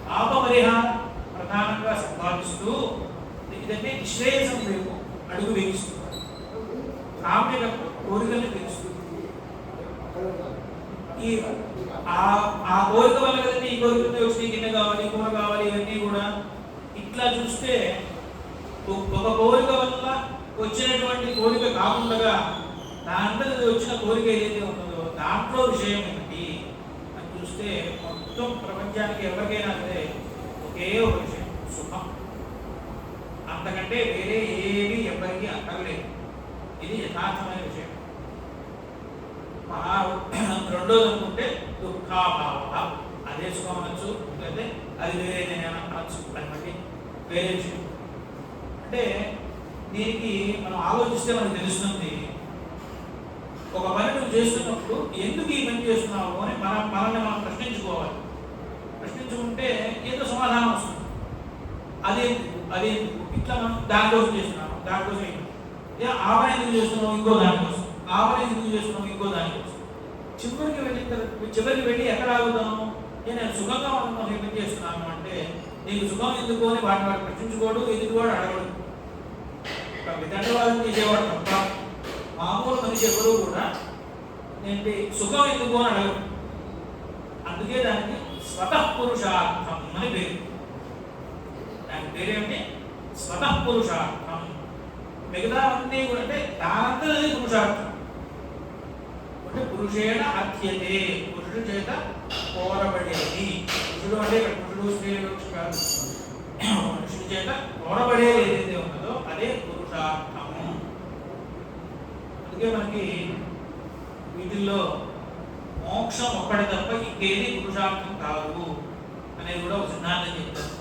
పాపపరిహారం ప్రధానంగా సంపాదిస్తూ ఇదంటే నిశ్రేయసం వైపు అడుగు వేయిస్తుంది. కామ్యకర్మ కోరికల్ని తెలుస్తుంది. ఆ కోరిక వల్ల కదండి ఈ కోరికతో వచ్చి గిన్నె కావాలి, కూర కావాలి, ఇవన్నీ కూడా. ఇట్లా చూస్తే ఒక కోరిక వల్ల వచ్చినటువంటి కోరిక కాకుండా దాంట్లో వచ్చిన కోరిక ఏదైతే ఉన్నదో దాంట్లో విషయం ఏమిటి అని చూస్తే మొత్తం ప్రపంచానికి ఎవరికైనా సరే ఒకే ఒక విషయం, సుఖం. అంతకంటే వేరే ఏవి ఎవరికి అక్కర్లేదు. ఇది యథార్థమైన విషయం. రెండోది అనుకుంటే దుఃఖాభావ, అదే సుఖం అనొచ్చు, లేకపోతే అది వేరేదైనా అనొచ్చు. దాన్ని బట్టి వేరే విషయం. అంటే దీనికి మనం ఆలోచిస్తే మనకు తెలుస్తుంది, ఒక పని నువ్వు చేస్తున్నప్పుడు ఎందుకు ఈ పని చేస్తున్నావు అని మనల్ని మనం ప్రశ్నించుకోవాలి. ప్రశ్నించుకుంటే ఏదో సమాధానం వస్తుంది. అదే ఇట్లా మనం దానికోసం చేస్తున్నాము, దానికోసం ఆ పని ఎందుకు చేస్తున్నావు, ఇంకో దానికోసం, ఆ పని ఎందుకు చేస్తున్నావు, ఇంకో దానికోసం. చివరికి వెళ్ళి ఎక్కడ ఆగుతాము? నేను సుఖంగా ఉన్నాను, ఏం చేస్తున్నాను అంటే నీకు సుఖం ఎందుకు అని వాడు ప్రశ్నించుకోడు, ఎదుటివాడు అడగడు. వితండవాదం చేసేవాడు తప్ప మామూలు మనిషి ఎవరు కూడా ఏంటి సుఖం ఎందుకు అని అడగరు. అందుకే దానికి స్వతః పురుషార్థం అని పేరు. దాని పేరేంటి? స్వతః పురుషార్థం. మిగతా అన్నీ కూడా అంటే దానంతది పురుషార్థం. అంటే పురుషేణ అర్థ్యతే, పురుషుడు చేత కోరబడేది. పురుషుడు అంటే ఇక్కడ పురుషుడు స్త్రీలు కాదు, మనుషుడి చేత కోరబడేది ఏదైతే ఉన్నదో అదే పురుషార్థము. అందుకే మనకి వీటిల్లో మోక్షం ఒక్కటి తప్ప ఇంకేది పురుషార్థం కాదు అనేది కూడా ఒక సిద్ధాంతం చెప్తారు.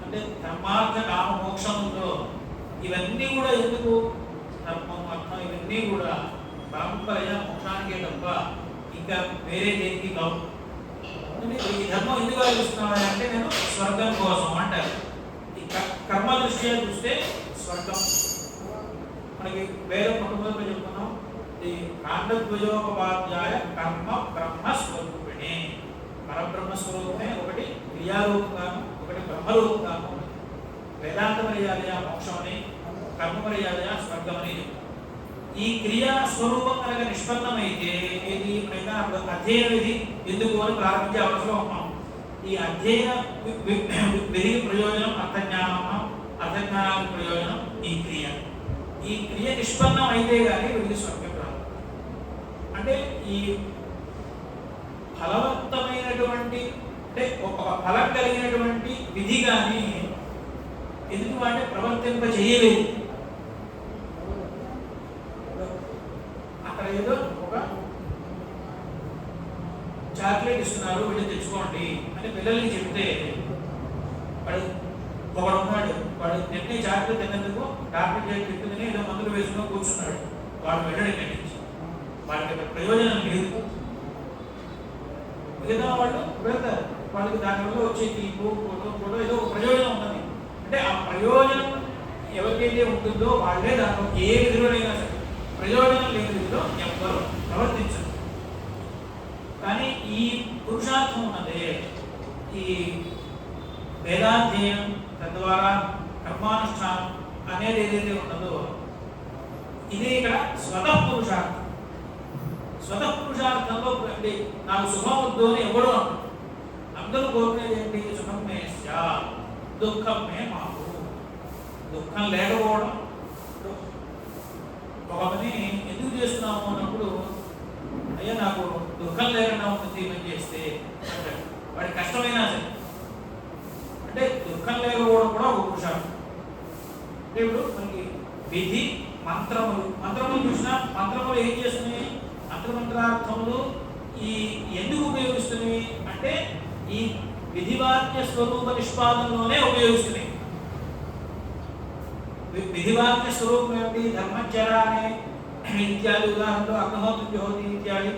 అంటే ధర్మార్థ కామ మోక్షంలో ఇవన్నీ కూడా ఎందుకు? ధర్మం అర్థం ఇవన్నీ కూడా పరంపరగా మోక్షానికే తప్ప ఇంకా వేరే దేనికి కావు. ఈ ధర్మం ఎందుకు ఆలోచిస్తున్నాను అంటే నేను స్వర్గం కోసం అంటారు. ఈ కర్మ దృష్ట్యా చూస్తే స్వర్గం మనకి వేరే మొట్టమొదటిలో చెప్తున్నాం. ఈ కాండద్వయోపవాద్యాయ కర్మ బ్రహ్మ స్వరూపిణి. పరబ్రహ్మ స్వరూపమే ఒకటి క్రియారూపంగాను, ఒకటి బ్రహ్మరూపంగాను. వేదాంత మర్యాదయ మోక్షమని, కర్మ మర్యాదయ స్వర్గమని. ఈ క్రియా స్వరూపం కనుక నిష్పన్నమైతే ఇది అధ్యయన విధి ఎందుకు అని ప్రారంభించే అవసరం ఉన్నాం. ఈ అధ్యయన విధి ప్రయోజనం అర్థజ్ఞానం, అర్థజ్ఞానానికి ప్రయోజనం ఈ క్రియ. ఈ క్రియ నిష్పన్నం అయితే కానీ వీడికి స్వర్గం రాదు. అంటే ఈ ఫలవంతమైనటువంటి అంటే ఒక ఫలం కలిగినటువంటి విధి కానీ ఎందుకు అంటే ప్రవర్తింప చేయలేదు. అక్కడ ఏదో ఒక చాక్లెట్ ఇస్తున్నారు, వీళ్ళు తెచ్చుకోండి అని పిల్లలకి చెప్తే వాడు ఒకడు ఉన్నాడు, వాడు తినే చాక్లెట్ తిన్నందుకు డాక్టర్ చెప్పిందని ఏదో మందులు వేసుకుని కూర్చున్నాడు. వాడు వెళ్ళడం కట్టించి వాడికి ప్రయోజనం లేదు. మిగతా వాళ్ళు వెళ్తారు, వాళ్ళకి దానివల్ల వచ్చే తీపు ఫోటో ఏదో ప్రయోజనం ఉన్నది. అంటే ఆ ప్రయోజనం ఎవరికైతే ఉంటుందో వాళ్ళే దాంట్లో ఏ విధులైనా సరే ప్రయోజనం లేని విధిలో ఎవ్వరూ ప్రవర్తించరు. కానీ ఈ పురుషార్థం ఉన్నదే ఈ వేదాధ్యయనం తద్వారా కర్మానుష్ఠానం అనేది ఏదైతే ఉన్నదో ఇదే ఇక్కడ స్వతః పురుషార్థం. స్వతః పురుషార్థంలో అంటే నాకు సుఖం వద్దు అని ఎవరు అంటారు. అందరూ కోరుకునేది ఏంటి? సుఖం మే స్యాత్, దుఃఖం మే మాకు. దుఃఖం లేకపోవడం ఒక పని ఎందుకు చేస్తున్నాము అన్నప్పుడు అయ్యా నాకు దుఃఖం లేకుండా ఉంటుంది పని చేస్తే అంటాడు. వాడి కష్టమైనా సరే అంటే దుఃఖం లేకపోవడం కూడా ఒక పురుషార్థం. అంటే ఇప్పుడు మనకి విధి మంత్రములు చూసినా మంత్రములు ఏం చేస్తున్నాయి? మంత్రార్థములు ఈ ఎందుకు ఉపయోగిస్తున్నాయి అంటే ఈ విధివాక్య స్వరూప నిష్పాదనలోనే ఉపయోగిస్తున్నాయి. విధివాక్య స్వరూపం ఏమిటి? ధర్మచర అనే ఇత్యాది ఉదాహరణలో అగ్నిహోత్ర జ్యోతి ఇత్యాది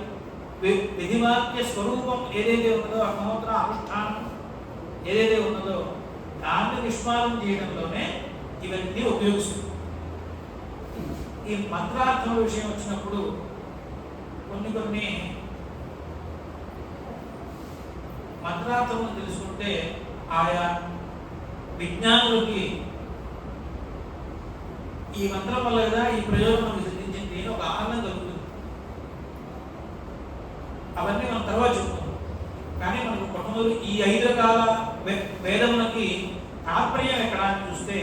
విధివాక్య స్వరూపం ఏదైతే ఉన్నదో అగ్నిహోత్ర అనుష్ఠానం ఏదైతే ఉన్నదో దాన్ని నిష్పాదన చేయడంలోనే ఇవన్నీ ఉపయోగిస్తుంది. ఈ మంత్రార్థముల విషయం వచ్చినప్పుడు కొన్ని మంత్రార్థములను తెలుసుకుంటే ఆయా విజ్ఞానులకి ఈ మంత్రం వల్ల కదా ఈ ప్రయోజనం సిద్ధించింది అని ఒక ఆనందం కలుగుతుంది. అవన్నీ మనం తర్వాత చెప్తాం. కానీ మనకు మొట్టమొదటి ఈ 5 రకాల వేదములకి తాత్పర్యం ఎక్కడ అని చూస్తే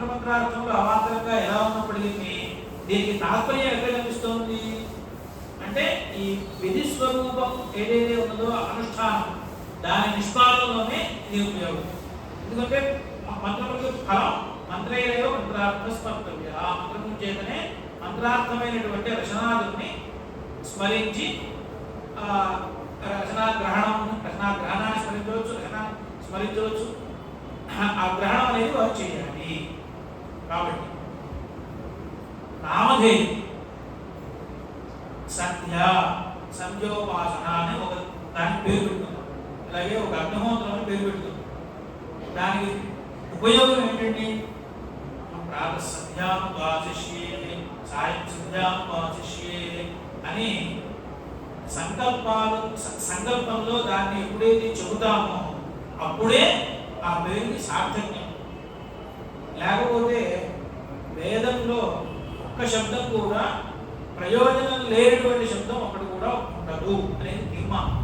మంత్రార్థంలో అవాంతరంగా ఎలా ఉన్నప్పటికీ దీనికి తాత్పర్యం ఎక్కడ కనిపిస్తోంది అంటే ఈ విధి స్వరూపం ఏదైతే ఉన్నదో అనుష్ఠానం దాని నిష్పాదనలోనే ఇది ఉపయోగం. ఎందుకంటే మంత్రములకు ఫలం మంత్రైరేవ మంత్రార్థ స్మర్తవ్య. ఆ మంత్రము చేతనే మంత్రార్థమైనటువంటి రచనాదుల్ని స్మరించి రచనాగ్రహణాన్ని స్మరించవచ్చు. ఆ గ్రహణం అనేది వారు చేయాలి. కాబట్టి నామధేయం సంధ్యోపాసన అని ఒక దానికి పేరు పెట్టుకుందాం. అలాగే ఒక అగ్నిహోత్రం అని పేరు పెట్టుకుందాం. దానికి ఉపయోగం ఏంటంటే ప్రాత సంధ్యాపాశిష్యే సాయం సంధ్యాపాశిష్యే అని సంకల్పంలో దాన్ని ఎప్పుడైతే చెబుతామో అప్పుడే ఆ పేరుకి సార్థక్యం. లేకపోతే వేదంలో ఒక్క శబ్దం కూడా ప్రయోజనం లేనటువంటి శబ్దం ఒకటి కూడా ఉండదు అనేది తీర్మానం.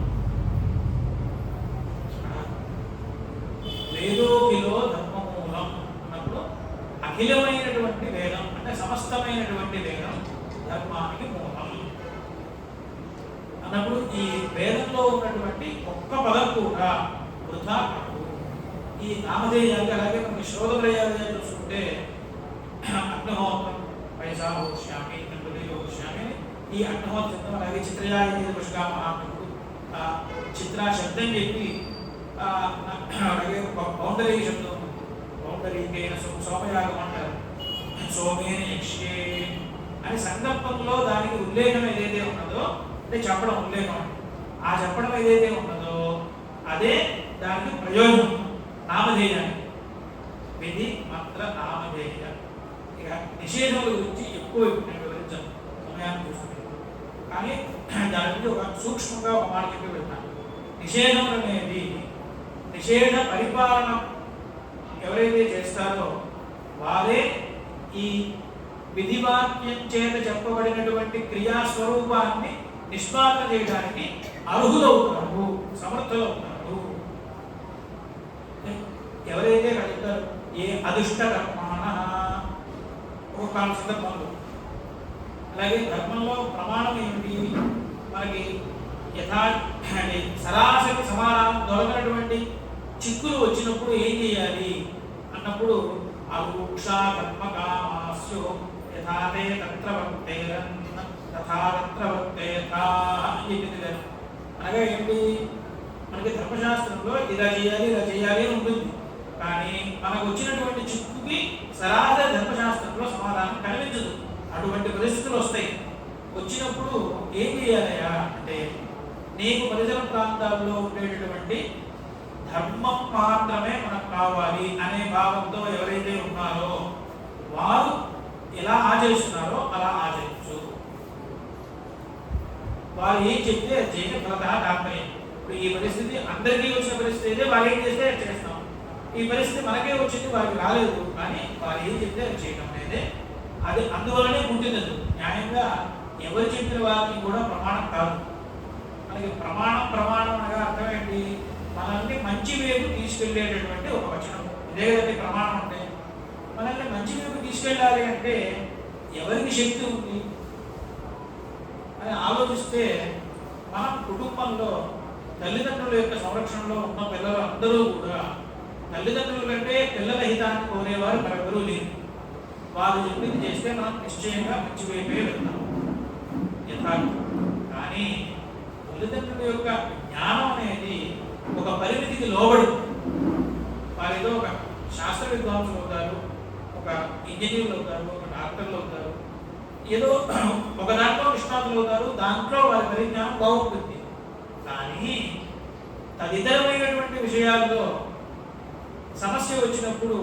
వేదోఖిలో ధర్మమూలం అన్నప్పుడు అఖిలమైనటువంటి వేదం అంటే సమస్తమైనటువంటి వేదం ధర్మానికి మూలం అన్నప్పుడు ఈ వేదంలో ఉన్నటువంటి ఒక్క పదం కూడా వృధా కాదు. ఈ నామధేయాలు అలాగే మనకి శ్రోతప్రయాలు చూసుకుంటే అగ్నిహోత్రం పైసా హోష్యామి హోష్యామి ఈ అగ్నిహోత్రం అలాగే చిత్రయాయ పుష్గా మహాత్ముడు చిత్ర శబ్దం చెప్పి అలాగే బౌండరీ శబ్దం బౌండరీకైన సోమయాగం అంటారు. సోమేన యక్ష్యే అని సంకల్పంలో దానికి ఉల్లేఖం ఏదైతే ఉన్నదో అంటే చెప్పడం ఉల్లేఖం ఆ చెప్పడం ఏదైతే ఉన్నదో అదే దానికి ప్రయోజనం నామధేయాన్ని. విధి మాత్ర నామధేయ. ఇక నిషేధముల గురించి ఎక్కువ నేను వివరించాను సమయాన్ని చూసుకుంటాను, కానీ దాని గురించి ఒక సూక్ష్మంగా ఒక మాట చెప్పి వెళ్తాను. నిషేధం అనేది నిషేధ పరిపాలన ఎవరైతే చేస్తారో వారే ఈ విధివాక్యం చేత చెప్పబడినటువంటి క్రియాస్వరూపాన్ని నిష్పాదన చేయడానికి అర్హులవుతారు, సమర్థులవుతారు. ఎవరైతే అడుగుతారు ఏ అదుష్ట కర్మాణ ఒక కాల సందర్భంలో, అలాగే ధర్మంలో ప్రమాణం ఏమిటి మనకి యథా సరాసరి సమాధానం దొరకనటువంటి చిక్కులు వచ్చినప్పుడు ఏం చేయాలి అన్నప్పుడు అరూక్షా కర్మకామాస్యో యథాతే తత్ర వర్తేరన్ తథా తత్ర వర్తేతా అని చెప్పింది. అనగా ఏంటి, మనకి ధర్మశాస్త్రంలో ఇలా చేయాలి అని ఉంటుంది, కానీ మనకు వచ్చినటువంటి చిక్కుకి సరాసరి ధర్మశాస్త్రంలో సమాధానం కనిపించదు. అటువంటి పరిస్థితులు వస్తాయి. వచ్చినప్పుడు ఏం చేయాలయా అంటే నీకు పరిసర ప్రాంతాల్లో ఉండేటటువంటి ధర్మం మాత్రమే మనకు కావాలి అనే భావంతో ఎవరైతే ఉన్నారో వారు ఎలా ఆచరిస్తున్నారో అలా ఆచరించు. వారు ఏం చెప్తే అది చేయడం ఫలతః తాత్పర్యం. ఇప్పుడు ఈ పరిస్థితి అందరికీ వచ్చిన పరిస్థితి అయితే వారు ఏం చేస్తే అది చేస్తాం. ఈ పరిస్థితి మనకే వచ్చింది, వారికి రాలేదు, కానీ వారు ఏం చెప్తే అది చేయడం అనేది అది అందువల్లనే పుట్టింది. న్యాయంగా ఎవరు చెప్పిన వారికి కూడా ప్రమాణం కాదు. మనకి ప్రమాణం అనగా అర్థం ఏంటి, మనల్ని మంచి వైపు తీసుకెళ్లేటటువంటి ఒక వచనం. ఇదే కదండి ప్రమాణం అంటే. మనల్ని మంచి వైపు తీసుకెళ్ళాలి అంటే ఎవరికి శక్తి ఉంది అని ఆలోచిస్తే మన కుటుంబంలో తల్లిదండ్రుల యొక్క సంరక్షణలో ఉన్న పిల్లలు అందరూ కూడా తల్లిదండ్రుల కంటే పిల్లల హితాన్ని కోరేవారు మరెవరూ లేరు. వారు చెప్పింది చేస్తే మనం నిశ్చయంగా మంచి వైపే వెళ్తాం యథార్థం. కానీ తల్లిదండ్రుల యొక్క జ్ఞానం అనేది ఒక పరిమితికి లోబడి, వారు ఏదో ఒక శాస్త్ర విద్వాంసులు అవుతారు, ఒక ఇంజనీర్లు అవుతారు, ఒక డాక్టర్లు అవుతారు, ఏదో ఒక దాంట్లో నిష్ణాతులు అవుతారు, దాంట్లో వారి పరిజ్ఞానం బాగుంటుంది. కానీ తదితరమైనటువంటి విషయాల్లో సమస్య వచ్చినప్పుడు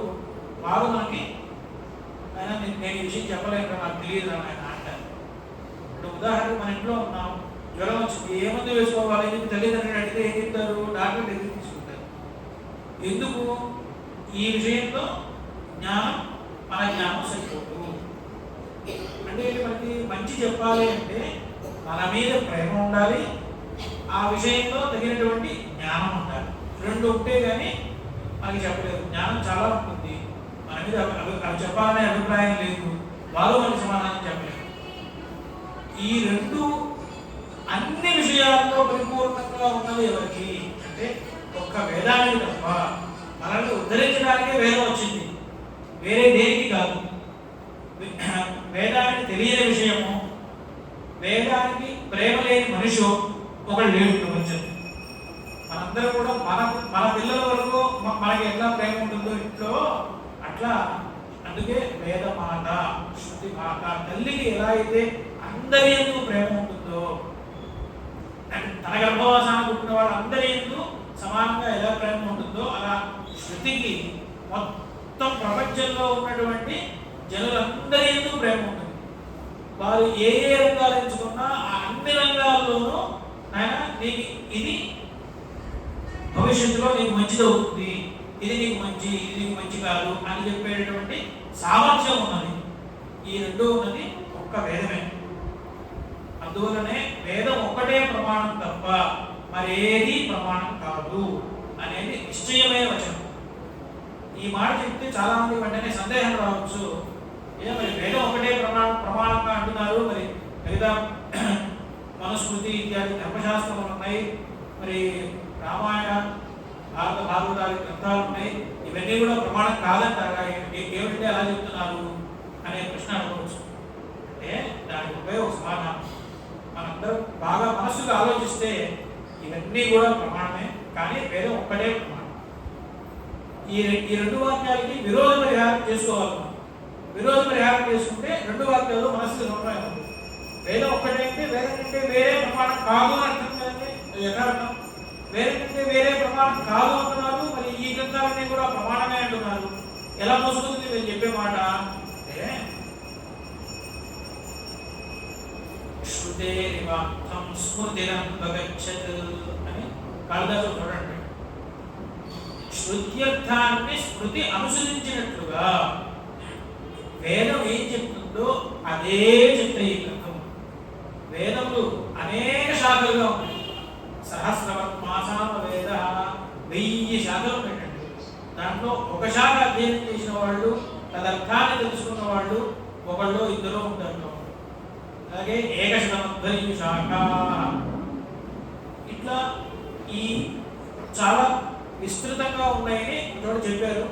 వారు మనకి ఆయన నేను ఈ విషయం చెప్పలేక నాకు తెలియదు అని ఆయన అంటారు. ఇప్పుడు ఉదాహరణకు మన ఇంట్లో ఉన్నాం, జ్వరం వచ్చింది, ఏ మందు వేసుకోవాలి అని తల్లిదండ్రులు అడిగితే ఏం చెప్తారు, డాక్టర్ దగ్గర తీసుకుంటారు. ఎందుకు? ఈ విషయంలో జ్ఞానం మన జ్ఞానం సరిపోదు. అంటే మనకి మంచి చెప్పాలి అంటే మన మీద ప్రేమ ఉండాలి, ఆ విషయంలో తగినటువంటి జ్ఞానం ఉండాలి. రెండు ఉంటే కానీ మనకి చెప్పలేదు. జ్ఞానం చాలా ఉంటుంది, మన మీద అవి చెప్పాలనే అభిప్రాయం లేదు, వారు మనకి సమాధానం చెప్పలేదు. ఈ రెండు అన్ని విషయాల్లో పరిపూర్ణంగా ఉన్నది ఎవరికి అంటే ఒక్క వేదానికి తప్ప. మనల్ని ఉద్ధరించడానికే వేదం వచ్చింది, వేరే దేనికి కాదు. వేదానికి తెలియని విషయము, వేదానికి ప్రేమ లేని మనిషి ఒకళ్ళు లేడు ప్రపంచం. మనందరూ కూడా మన పిల్లల వరకు మనకి ఎట్లా ప్రేమ ఉంటుందో ఇంట్లో అట్లా. అందుకే వేదమాత, శృతి మాత, తల్లికి ఎలా అయితే అందరి యందు ప్రేమ ఉంటుందో, తన గర్భవాసాన్ని పుట్టిన వాడు అందరి యందు సమానంగా ఎలా ప్రేమ ఉంటుందో అలా శృతికి మొత్తం ప్రపంచంలో ఉన్నటువంటి జనులందరి యందు ప్రేమ ఉంటుంది. వారు ఏ రంగాలు ఎంచుకున్నా ఆ అన్ని రంగాల్లోనూ ఆయన నీకు ఇది భవిష్యత్తులో నీకు మంచిది అవుతుంది, ఇది నీకు మంచి, ఇది నీకు మంచి కాదు అని చెప్పేటటువంటి సామర్థ్యం ఉన్నది. ఈ రెండు ఉన్నది ఒక్క వేదమే. అందువలనే వేదం ఒక్కటే ప్రమాణం తప్ప మరేది ప్రమాణం కాదు అనేది నిశ్చయమే వచనం. ఈ మాట చెప్తే చాలా మంది వెంటనే సందేహం రావచ్చు, మరి వేదం ఒకటే ప్రమాణంగా అంటున్నారు, మరి మిగతా మనుస్మృతి ఇత్యాది ధర్మశాస్త్రములు ఉన్నాయి, మరి రామాయణ భారత భాగవతాలు గ్రంథాలు ఉన్నాయి, ఇవన్నీ కూడా ప్రమాణం కాదంటారా, ఏమిటంటే అలా చెప్తున్నారు అనే ప్రశ్న అడగవచ్చు. అంటే దానికి ఒకే ఒక సమాధానం. మనందరం బాగా మనస్సుగా ఆలోచిస్తే ఇవన్నీ కూడా ప్రమాణమే, కానీ వేదం ఒక్కటే ప్రమాణం. ఈ రెండు వాక్యాలకి విరోధ పరిహారం చేసుకోవాలి. విరోధ పరిహారం చేసుకుంటే రెండు వాక్యాలు మనస్సుకు సమన్వయం ఉంది. వేదం ఒక్కటే అంటే వేదం కంటే వేరే ప్రమాణం కాదు అని అర్థం కదండి, యథార్థం. వేదం కంటే వేరే ప్రమాణం కాదు అంటున్నారు, మరి ఈ గ్రంథాలన్నీ కూడా ప్రమాణమే అంటున్నారు. ఎలా మోసుకుంది మీరు చెప్పే మాట అంటే శృతేరివార్థం స్మృతిరనుగచ్చత్ అని కాళిదాసు చూడండి. శృత్యర్థాన్ని స్మృతి అనుసరించినట్లుగా వేదం ఏం చెప్తుందో అదే చెప్తాయి ఈ గ్రంథం. వేదములు అనేక శాఖలుగా ఉన్నాయి. సహస్రవత్మాసామ వేద 1000 శాఖలు పెట్టండి. దాంట్లో ఒక శాఖ అధ్యయనం చేసిన వాళ్ళు, తదర్థాన్ని తెలుసుకున్న వాళ్ళు ఒకళ్ళు ఇద్దరు ఉంటారు. అలాగే ఏకశతమధ్వరి శాఖ, ఇట్లా ఈ చాలా విస్తృతంగా ఉన్నాయని చోట చెప్పారు.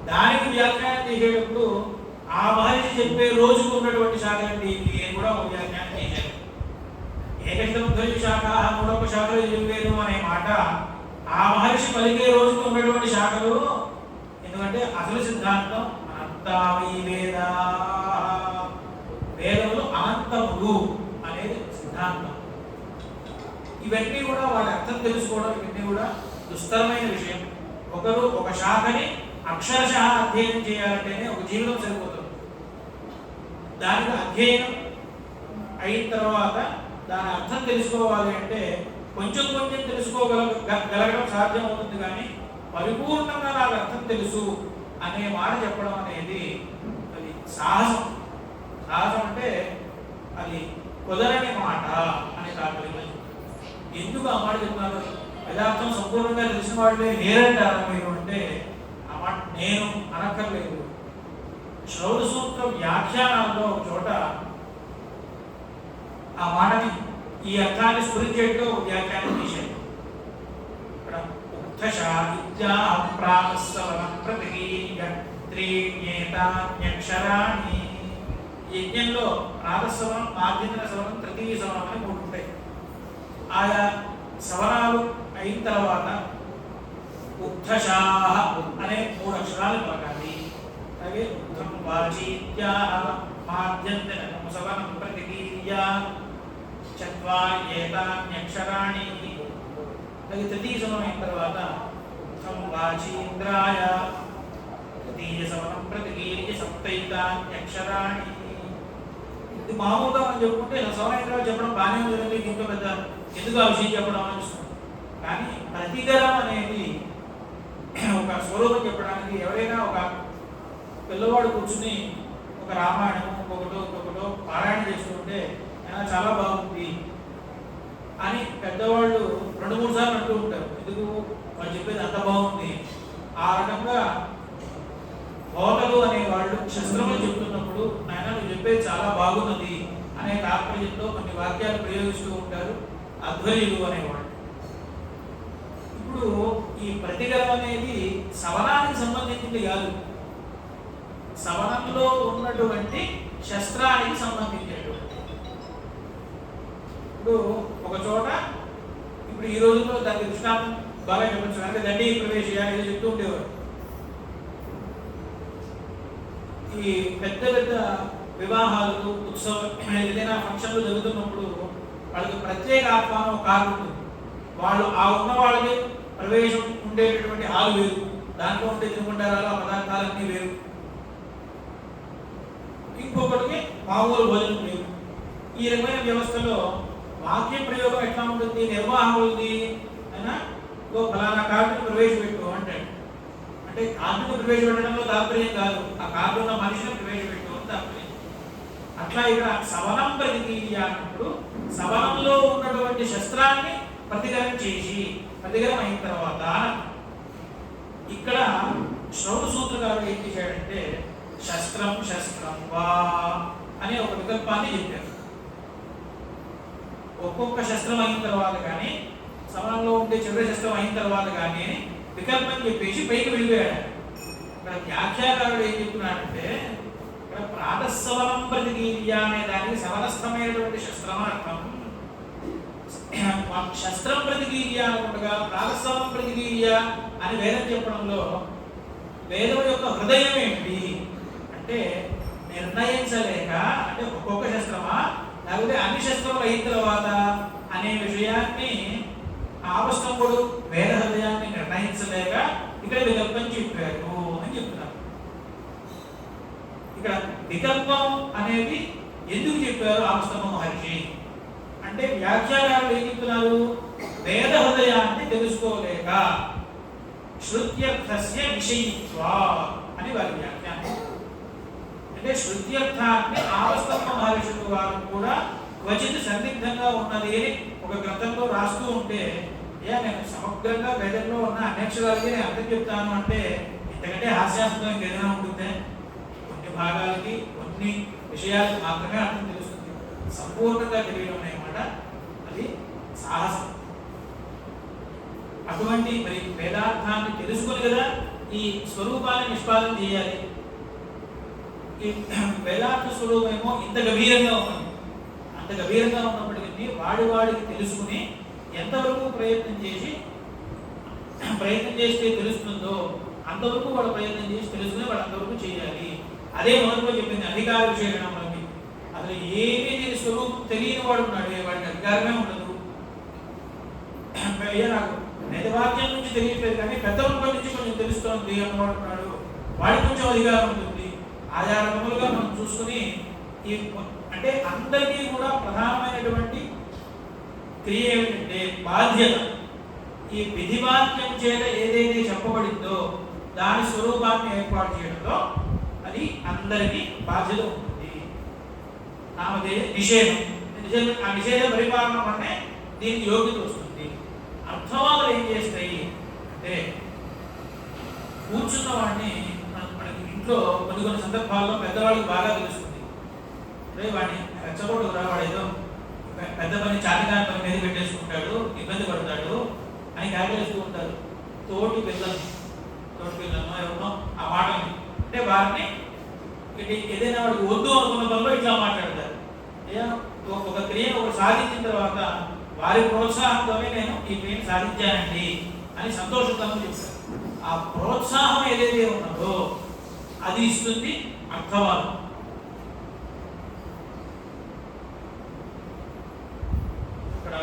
దానికి వ్యాఖ్యానం చేసేటప్పుడు ఆ మహర్షి చెప్పే రోజుకు ఉన్నటువంటి శాఖలండి నేను కూడా ఒక వ్యాఖ్యానం చేశాను. ఏకశతమధ్వరి శాఖ, మూడొక శాఖలు చెప్పారు అనే మాట ఆ మహర్షి పలికే రోజుకు ఉన్నటువంటి శాఖలు. ఎందుకంటే అసలు సిద్ధాంతం అనంతావై వేద, వేదములు అనంతములు అనేది సిద్ధాంతం. ఇవన్నీ కూడా వాటి అర్థం తెలుసుకోవడం ఇవన్నీ కూడా దుస్తరమైన విషయం. ఒకరు ఒక శాఖని అక్షరశః అధ్యయనం చేయాలంటేనే ఒక జీవితం సరిపోతుంది. దానికి అధ్యయనం అయిన తర్వాత దాని అర్థం తెలుసుకోవాలి అంటే కొంచెం కొంచెం తెలుసుకోగలగడం సాధ్యం అవుతుంది, కానీ పరిపూర్ణంగా నాకు అర్థం తెలుసు అనే మాట చెప్పడం అనేది అది సాహసం. సాహసం అంటే అది కుదరని మాట అనే తాత్పర్యం. ఎందుకు ఆ మాట చెప్తున్నారు? యథార్థం సంపూర్ణంగా తెలిసిన వాళ్ళే లేరంటారా మీరు అంటే ఆ మాట నేను అనక్కర్లేదు. శ్రౌడ సూత్ర వ్యాఖ్యానాల్లో ఒక చోట ఆ మాటని ఈ అర్థాన్ని స్ఫురించేట్టు వ్యాఖ్యానం చేశారు. ఇక్కడ యజ్ఞంలో ప్రాతస్సవనం, ఆద్యంతర సవనం, తృతీయ సవనం అని 3 ఉంటాయి. ఆయా సవనాలు అయిన తర్వాత ఉక్తశాః అనే 3 అక్షరాలు పలకాలి. అలాగే ఉక్తం వాచీత్యాః మాద్యంతర సవనం ప్రతికీర్య చత్వార్యేతాన్యక్షరాణి. అలాగే తృతీయ సవనం అయిన తర్వాత ఉక్తం వాచీంద్రాయ తృతీయ సవనం ప్రతికీర్య సప్తైతాన్యక్షరాణి. ఇది మామూలుగా మనం చెప్పుకుంటే సవనం చెప్పడం బాగానే ఉంటుంది, దీంట్లో పెద్ద ఎందుకు ఆ విషయం చెప్పడం అనిపిస్తుంది. కానీ ప్రతిగరం అనేది ఒక స్వరూపం చెప్పడానికి ఎవరైనా ఒక పిల్లవాడు కూర్చుని ఒక రామాయణం ఇంకొకటో పారాయణ చేస్తుంటే చాలా బాగుంది అని పెద్దవాళ్ళు 2-3 సార్లు అంటూ ఉంటారు. ఎందుకు వాళ్ళు చెప్పేది అంత బాగుంది. ఆ రకంగా బోధలు అనే వాళ్ళు శస్త్రములు చెప్తున్నప్పుడు ఆయన నువ్వు చెప్పేది చాలా బాగున్నది అనే తాత్పర్యంతో కొన్ని వాక్యాలు ప్రయోగిస్తూ ఉంటారు అధ్వర్యులు అనేవాళ్ళు. ఇప్పుడు ఈ ప్రతిగరం అనేది సవనానికి సంబంధించింది కాదు, సవనంలో ఉన్నటువంటి శస్త్రానికి సంబంధించినటువంటి. ఇప్పుడు ఒక చోట ఇప్పుడు ఈ రోజుల్లో దానికి దృష్టాంతం బాగా చెప్పచ్చు. అంటే దండి ప్రవేశియాలు ఏదో చెప్తూ ఉండేవారు. ఈ పెద్ద పెద్ద వివాహాలు, ఉత్సవం, ఏదైనా ఫంక్షన్లు జరుగుతున్నప్పుడు వాళ్ళకి ప్రత్యేక ఆహ్వానం కార్డు ఉంటుంది. వాళ్ళు ఆ ఉన్న వాళ్ళకి ప్రవేశం ఉండేటటువంటి హాలు వేరు, దాంట్లో ఉండే తినుకుంటారాలు ఆ పదార్థాలన్నీ వేరు, ఇంకొకటికి మామూలు భోజనం వేరు. ఈ రకమైన వ్యవస్థలో వాక్య ప్రయోగం ఎట్లా ఉంటుంది, నిర్వాహం ఉంది అయినా ఫలానా కార్డుని ప్రవేశపెట్టు అంటాడు. అంటే కార్డును ప్రవేశపెట్టడంలో తాత్పర్యం కాదు, ఆ కార్డు ఉన్న మనిషిని ప్రవేశపెట్టు అని తాత్పర్యం. అట్లా ఇక్కడ సవనం ప్రతికీర్య అన్నప్పుడు సవనంలో ఉన్నటువంటి శస్త్రాన్ని ప్రతిగరం చేసి ప్రతిగరం అయిన తర్వాత ఇక్కడ శ్రౌత సూత్రకారుడు ఏం చేశాడంటే శస్త్రం శస్త్రం వా అనే ఒక వికల్పాన్ని చెప్పారు. ఒక్కొక్క శస్త్రం అయిన తర్వాత కానీ సవనంలో ఉండే చివరి శస్త్రం అయిన తర్వాత కానీ వికల్పం చెప్పేసి పైకి వెళ్ళిపోయాడు. ఇక్కడ వ్యాఖ్యాకారుడు ఏం చెప్తున్నాడంటే ఇక్కడ ప్రాతస్సవనం ప్రతిగీర్య అనే దానికి సవనస్థమైనటువంటి శస్త్రం అర్థం. శస్త్రం ప్రతిగీర్య అనుకుంటగా ప్రాతస్సవనం ప్రతిగీర్య అని వేదం చెప్పడంలో వేదం యొక్క హృదయం ఏమిటి అంటే నిర్ణయించలేక అంటే ఒక్కొక్క శస్త్రమా లేకపోతే అన్ని శస్త్రములు అయిన తర్వాత అనే విషయాన్ని ఆపస్తంభుడు వేద హృదయాన్ని నిర్ణయించలేక ఇక్కడ వికల్పం చెప్పారు అని చెప్తున్నారు. ఇక్కడ వికల్పం అనేది ఎందుకు చెప్పారు ఆపస్తంభ మహర్షి అంటే వ్యాఖ్యానాలు ఏం చెప్తున్నారు? వేద హృదయాన్ని తెలుసుకోలేక శృత్యర్థస్య విషయిత్వా అని వారి వ్యాఖ్యానం. అంటే శృత్యర్థాన్ని ఆపస్తంభ మహర్షులు వారు కూడా క్వచిత్ సందిగ్ధంగా ఉన్నది అని ఒక గ్రంథంలో రాస్తూ ఉంటే నేను సమగ్రంగా వేదంలో ఉన్న అన్యక్షరాలకి నేను అర్థం చెప్తాను అంటే ఇంతకంటే హాస్యాస్పదం ఇంకేదైనా ఉంటుంది? కొన్ని భాగాలకి కొన్ని విషయాలకు మాత్రమే అర్థం తెలుస్తుంది. సంపూర్ణంగా తెలియడం అనేమాట అది సాహసం. అటువంటి మరి వేదార్థాన్ని తెలుసుకుని కదా ఈ స్వరూపాన్ని నిష్పాదన చేయాలి. ఈ వేదార్థ స్వరూపమేమో ఇంత గభీరంగా ఉన్నది. అంత గభీరంగా ఉన్నప్పటికీ వాడికి తెలుసుకుని ఎంతవరకు ప్రయత్నం చేస్తే తెలుస్తుందో అంతవరకు వాడు ప్రయత్నం చేసి తెలుసుకుని వాడు అంతవరకు చేయాలి. అదే మొదట్లో చెప్పింది అధికార విషయం. అసలు ఏమీ దీని స్వరూపం తెలియని వాడు ఉన్నాడు, వాడికి అధికారమే ఉండదు. నాకు నిజవాక్యం నుంచి తెలియట్లేదు కానీ పెద్దవాళ్ళ నుంచి కొంచెం తెలుస్తోంది అన్నవాడు ఉన్నాడు, వాడికి కొంచెం అధికారం ఉంటుంది. ఆయా రకములుగా మనం చూసుకుని ఈ అంటే అందరికీ కూడా ప్రధానమైనటువంటి క్రియ ఏమిటంటే బాధ్యత. ఈ విధివాక్యం చేత ఏదైతే చెప్పబడిందో దాని స్వరూపాన్ని ఏర్పాటు చేయడంలో అది అందరికీ బాధ్యత ఉంటుంది. నామదే నిషేధం. ఆ నిషేధ పరిపాలన వల్లనే దీనికి యోగ్యత వస్తుంది. అర్థవాదులు ఏం చేస్తాయి అంటే కూర్చున్న వాడిని మనకి ఇంట్లో కొన్ని సందర్భాల్లో పెద్దవాళ్ళకి బాగా తెలుస్తుంది. వాడిని రెచ్చగొట్టు వాడు ఏదో పెద్ద పని చాటికాని పని మీద పెట్టేసుకుంటాడు, ఇబ్బంది పడతాడు అని క్యాలిక్యులేస్తూ ఉంటారు. తోటి పిల్లలను ఎవరినో ఆ మాటని అంటే వారిని ఏదైనా వాడికి వద్దు అనుకున్న పనిలో ఇట్లా మాట్లాడతారు. ఒక క్రియను ఒకటి సాధించిన తర్వాత వారి ప్రోత్సాహంతోనే నేను ఈ క్రియను సాధించానండి అని సంతోషంతో చెప్తారు. ఆ ప్రోత్సాహం ఏదైతే ఉన్నదో అది ఇస్తుంది అర్థవాదం. ఇక్కడ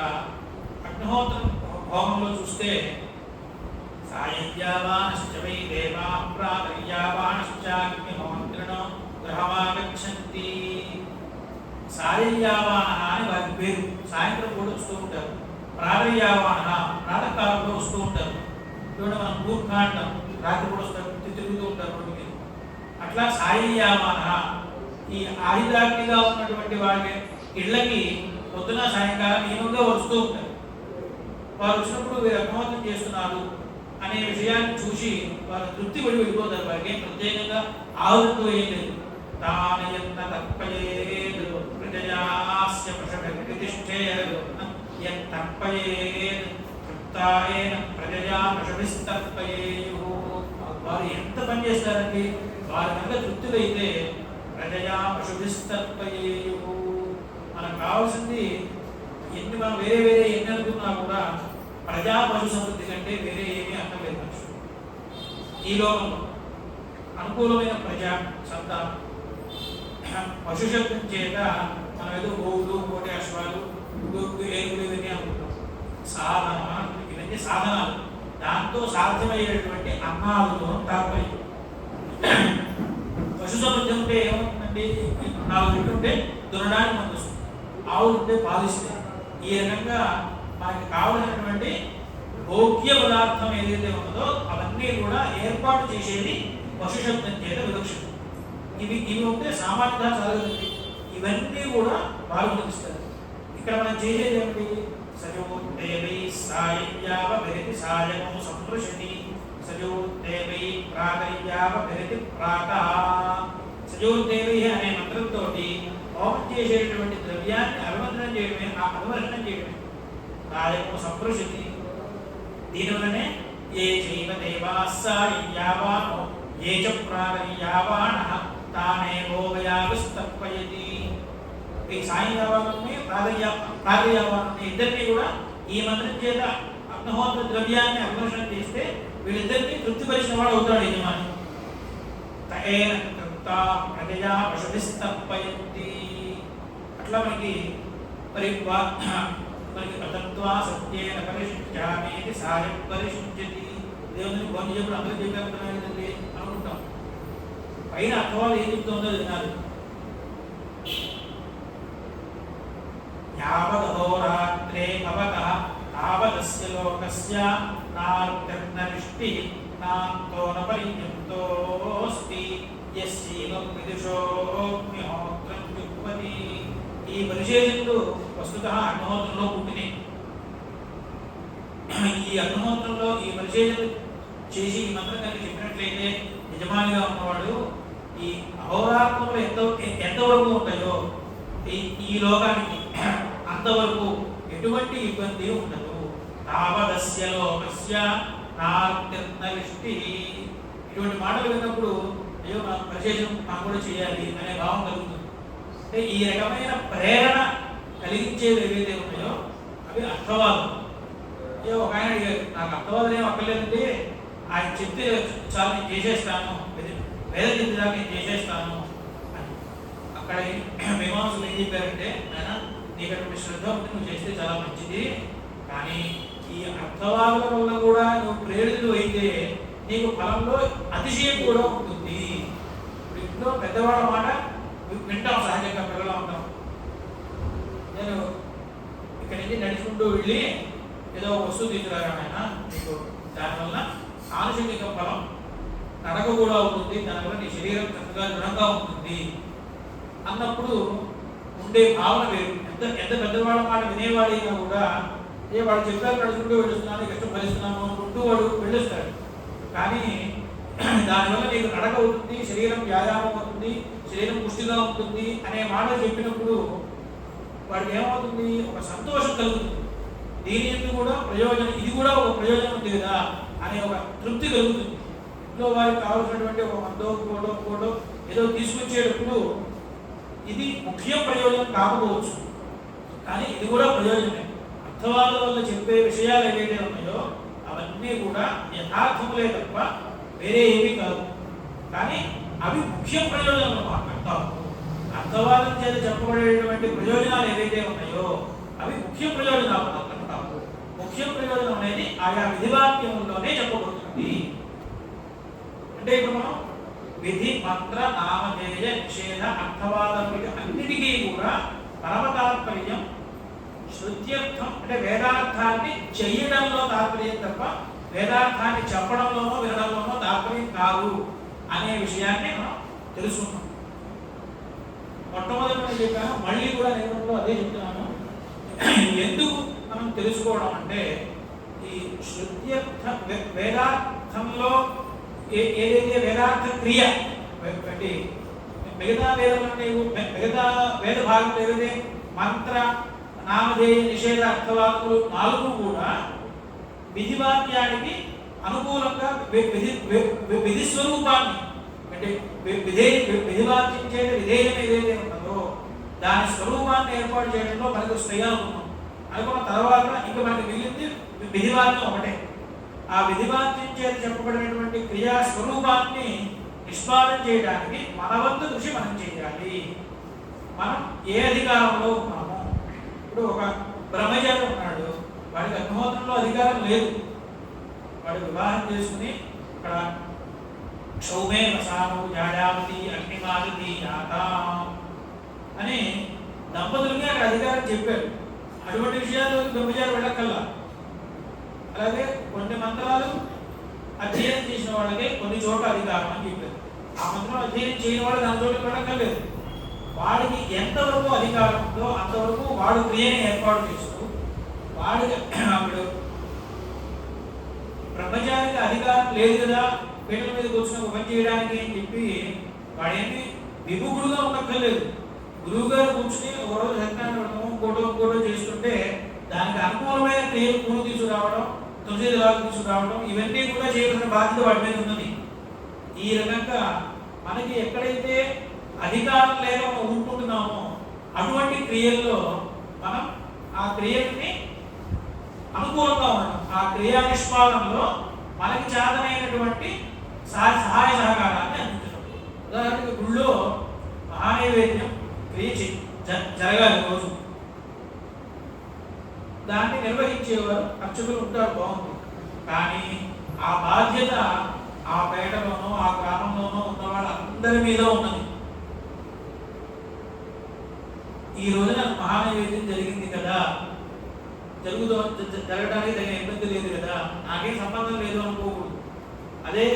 అగ్నిహోత్రం హోమంలో చూస్తే సాయంత్యావానశ్చ వై దేవా ప్రాతర్యావానశ్చ అగ్నిహోత్రిణో గ్రహమాగచ్చంతి. సాయంత్యావాన అని వారి పేరు. సాయంత్రం కూడా వస్తూ ఉంటారు. ప్రాతర్యావాన ప్రాతకాలంలో వస్తూ ఉంటారు. చూడండి మనం మూర్ఖాండం రాత్రి కూడా వస్తారు, తిరుగుతూ ఉంటారు రోడ్డు మీద. అట్లా సాయంత్యావాన ఈ ఆయుధాగ్నిగా ఉన్నటువంటి వారి ఇళ్ళకి పొద్దున సాయంకాలం నియమంగా వస్తూ ఉంటారు. వారు వచ్చినప్పుడు వీరు అగ్నిహోత్రం చేస్తున్నారు అనే విషయాన్ని చూసి వారు తృప్తి పడి వెళ్ళిపోతారు. వారికి ప్రత్యేకంగా ఆవుతో ఏం లేదు. తానయత్న తర్పయేద్ ప్రజయాస్య ప్రతిష్ఠేద్ యత్తర్పయేద్ తృప్తాయేన ప్రజయా ప్రషభిస్తర్పయేయుః. వారు ఎంత పని చేస్తారండి? వారి కనుక తృప్తులైతే ప్రజయా ప్రషభిస్తర్పయేయుః. మనకు కావాల్సింది ఎన్ని మనం వేరే ఎన్ని అనుకున్నా కూడా ప్రజా పశు సమృద్ధి కంటే వేరే ఏమీ అక్కర్లేదు. మనుషులు ఈ లోకంలో అనుకూలమైన ప్రజా సంతానం పశుశబ్దం చేత మనం ఏదో గోవులు, కోటి అశ్వాలు, ఏనుగులు ఇవన్నీ అనుకుంటాం. సాధన ఇవన్నీ సాధనాలు. దాంతో సాధ్యమయ్యేటువంటి అన్నాదులు తాత్పర్యం. పశు సమృద్ధి ఉంటే ఏమవుతుందండి? 4 రెట్లు ఉంటే దున్నడానికి మనకు వస్తుంది, ఆవులు ఉంటే పాలిస్తాయి. ఈ రకంగా మనకి కావలసినటువంటి భోగ్య పదార్థం ఏదైతే ఉన్నదో అవన్నీ కూడా ఏర్పాటు చేసేది పశుశబ్దం చేత వివక్షితం. ఇవి ఉంటే సామాన్యంగా చదవదండి. ఇవన్నీ కూడా వారు గుర్తిస్తారు. ఇక ఇక్కడ మనం చేసేది ఏమిటి? సజోదేవై సాయయ్యావ విరతి సాయము సంపృశతి సజోదేవై ప్రాతయ్యావ విరతి ప్రాత. సజోదేవై అనే మంత్రంతో హోమం చేసేటువంటి ద్రవ్యాన్ని అభివందనం చేయడమే, ఆ అనువర్ణనం చేయడమే సాయము సంపృశతి. దీనివల్లనే ఏ చైవ దేవాస్సాయయ్యావానో ఏ చ ప్రాతయ్యావానః తానేవో వయాగుస్తర్పయతి. ఈ సాయంయావాన్ని ప్రాతయ్యావాన్ని ఇద్దరిని కూడా ఈ మంత్రం చేత అగ్నిహోత్ర ద్రవ్యాన్ని అభివర్షణ చేస్తే వీళ్ళిద్దరిని తృప్తిపరిచిన వాడు అవుతాడు యజమాని. తయేన కృత్తా ప్రజయా పశుభిస్తర్పయతి. అట్లా మనకి మనకి అతత్వా సత్యేన పరిశుద్ధ్యామేతి సాయం పరిశుద్ధ్యతి. దేవుని కొన్ని చెప్పిన అందరూ చెప్పేది అనుకుంటాం. పైన అర్థవాలు ఏం చెప్తుందో వినాలి. యావదహోరాత్రే భవతః తావదస్య లోకస్య నార్తిర్నరిష్టిః నాంతో న పర్యంతోస్తి యస్యైవం విదుషోऽగ్నిహోత్రం జుహ్వతి. ఈ పరిశేషులు వస్తుతః అగ్నిహోత్రంలో పుట్టినాయి. ఈ అగ్నిహోత్రంలో ఈ పరిశేషులు చేసి ఈ మంత్రం కనుక చెప్పినట్లయితే యజమానిగా ఉన్నవాడు ఈ అహోరాత్రంలో ఎంతవరకు ఉంటాయో ఈ లోకానికి అంతవరకు ఎటువంటి ఇబ్బంది ఉండదు. తావదస్య లోకస్య నార్తిర్నరిష్టి. ఇటువంటి మాటలు విన్నప్పుడు అయ్యో నా పరిశేషం మనం కూడా చేయాలి అనే భావం కలుగుతుంది. అంటే ఈ రకమైన ప్రేరణ కలిగించేవి ఏవైతే ఉన్నాయో అవి అర్థవాదం. అయ్యో ఒక ఆయన అడిగారు, నాకు అర్థవాదం ఏం అక్కర్లేదంటే ఆయన చెప్తే చాలా నేను చేసేస్తాను, వేద చెప్తే నేను చేసేస్తాను అని. అక్కడ మీమాంసలు ఏం చెప్పారంటే, ఆయన నీకు అటువంటి శ్రద్ధ ఉంటే నువ్వు చేస్తే చాలా మంచిది, కానీ ఈ అర్థవాదుల వల్ల కూడా నువ్వు ప్రేరితులు అయితే నీకు ఫలంలో అతిశయం కూడా ఉంటుంది. ఇప్పుడు ఇంట్లో పెద్దవాళ్ళ మాట వింటాం, సహజంగా పిల్లలు ఉంటాం. నేను ఇక్కడి నుంచి నడుచుకుంటూ వెళ్ళి ఏదో వస్తువు తీసుకురాగానైనా నీకు దానివల్ల ఆనుషంగిక ఫలం నడక కూడా అవుతుంది, దానివల్ల నీ శరీరం చక్కగా దృఢంగా ఉంటుంది అన్నప్పుడు ఉండే భావన వేరు. ఎంత పెద్దవాళ్ళ మాట వినేవాడిగా కూడా వాడు చెప్పారు నడుచుకుంటూ వెళ్ళిస్తున్నాను, ఇష్టం ఫలిస్తున్నాము అనుకుంటూ వాడు వెళ్ళొస్తాడు. కానీ దానివల్ల నీకు నడక అవుతుంది, శరీరం వ్యాయామం అవుతుంది, శరీరం పుష్టిగా ఉంటుంది అనే మాట చెప్పినప్పుడు వాడికి ఏమవుతుంది? ఒక సంతోషం కలుగుతుంది. దీని ఎందుకు కూడా ప్రయోజనం, ఇది కూడా ఒక ప్రయోజనం ఉంది కదా అనే ఒక తృప్తి కలుగుతుంది. ఇంట్లో వారికి కావాల్సినటువంటి ఒక మందో కోటో ఏదో తీసుకొచ్చేటప్పుడు ఇది ముఖ్య ప్రయోజనం కాకపోవచ్చు, కానీ ఇది కూడా ప్రయోజనమే. అర్థవాదుల వల్ల చెప్పే విషయాలు ఏవైతే ఉన్నాయో అవన్నీ కూడా యథార్థములే తప్ప వేరే ఏమీ కాదు. కానీ అవి ముఖ్య ప్రయోజనాలు మాట్లాడతాము. అర్థవాదం చేత చెప్పబడేటువంటి ప్రయోజనాలు ఏవైతే ఉన్నాయో అవి ముఖ్య ప్రయోజనాలు అంటాము. ముఖ్య ప్రయోజనం అనేది ఆయా విధివాక్యముల్లోనే చెప్పబడుతుంది. అంటే ఇప్పుడు మనం విధి మంత్ర నామధేయ నిషేధ అర్థవాదములకి అన్నిటికీ కూడా పరమ తాత్పర్యం శృత్యర్థం, అంటే వేదార్థాన్ని చెయ్యడంలో తాత్పర్యం తప్ప వేదార్థాన్ని చెప్పడంలోనో వినడంలోనో తాత్పర్యం కాదు అనే విషయాన్ని మనం తెలుసుకున్నాం. మొట్టమొదటి నేను చెప్పాను, మళ్ళీ కూడా నేను అదే చెప్తున్నాను. ఎందుకు మనం తెలుసుకోవడం అంటే ఈ శృత్యర్థ వేదార్థంలో ఏదైతే వేదార్థ క్రియ మిగతా వేద భాగంలో ఏదైతే మంత్ర నామధేయ నిషేధ అర్థవాదులు 4 కూడా విధివాక్యానికి అనుకూలంగా విధి స్వరూపాన్ని, అంటే విధివాక్యం చేత విధేయం ఏదైతే ఉన్నదో దాని స్వరూపాన్ని ఏర్పాటు చేయడంలో మనకు శ్రేయానుకున్నాం. అనుకున్న తర్వాత ఇంకా మనకి మిగిలింది విధివాక్యం ఒకటే. ఆ విధివాక్యం చేత చెప్పబడినటువంటి క్రియా స్వరూపాన్ని నిష్పాదన చేయడానికి మన వంతు కృషి మనం చేయాలి. మనం ఏ అధికారంలో ఉన్నాము? ఇప్పుడు ఒక బ్రహ్మచారి ఉన్నాడు, వాడికి అగ్నిహోత్రంలో అధికారం లేదు. వాడు వివాహం చేసుకుని ఇక్కడ క్షౌమే వసాను జాయావతి అగ్నిమారుతి యాతాం అని దంపతులకి అక్కడ అధికారం చెప్పారు. అటువంటి విషయాలు బ్రహ్మచారి వెళ్ళక్కల్లా. అలాగే కొన్ని మంత్రాలు అధ్యయనం చేసిన వాళ్ళకి కొన్ని చోట్ల అధికారం అని చెప్పారు. ఆ మంత్రం అధ్యయనం చేయని వాళ్ళు దాని చోట్ల వెళ్ళక్కర్లేదు. వాడికి ఎంతవరకు అధికారం ఉందో అంతవరకు వాడు క్రియని ఏర్పాటు చేస్తూ వాడికి అప్పుడు బ్రహ్మచారికి అధికారం లేదు కదా పీటల మీద కూర్చుని ఒక పని చేయడానికి అని చెప్పి వాడేమి విముఖుడుగా ఉండక్కర్లేదు. గురువు గారు కూర్చుని ఒక రోజు సత్యనారాయణ ఇంకోటో చేస్తుంటే దానికి అనుకూలమైన క్రియలు పూలు తీసుకురావడం, తులసిదళాలు తీసుకురావడం ఇవన్నీ కూడా చేయవలసిన బాధ్యత వాడి మీద ఉన్నది. ఈ రకంగా మనకి ఎక్కడైతే అధికారం లేక మనం ఉంటున్నామో అటువంటి క్రియల్లో మనం ఆ క్రియల్ని అనుకూలంగా ఉండడం, ఆ క్రియా నిష్పాదనలో మనకి చేతనైనటువంటి సహాయ సహకారాన్ని అందించడం. ఉదాహరణకి గుళ్ళో మహానైవేద్యం క్రియ జరగాలి రోజు, దాన్ని నిర్వహించేవారు అర్చకులు ఉంటారు, బాగుంది. కానీ ఆ బాధ్యత ఆ పేటలోనో ఆ గ్రామంలోనో ఉన్న వాళ్ళందరి మీద ఉన్నది. ఈ రోజున మహానైవేద్యం జరిగింది కదా, జరగడానికి తగిన ఇబ్బంది లేదు కదా, నాకేం సంబంధం లేదు అనుకోకూడదు. అదే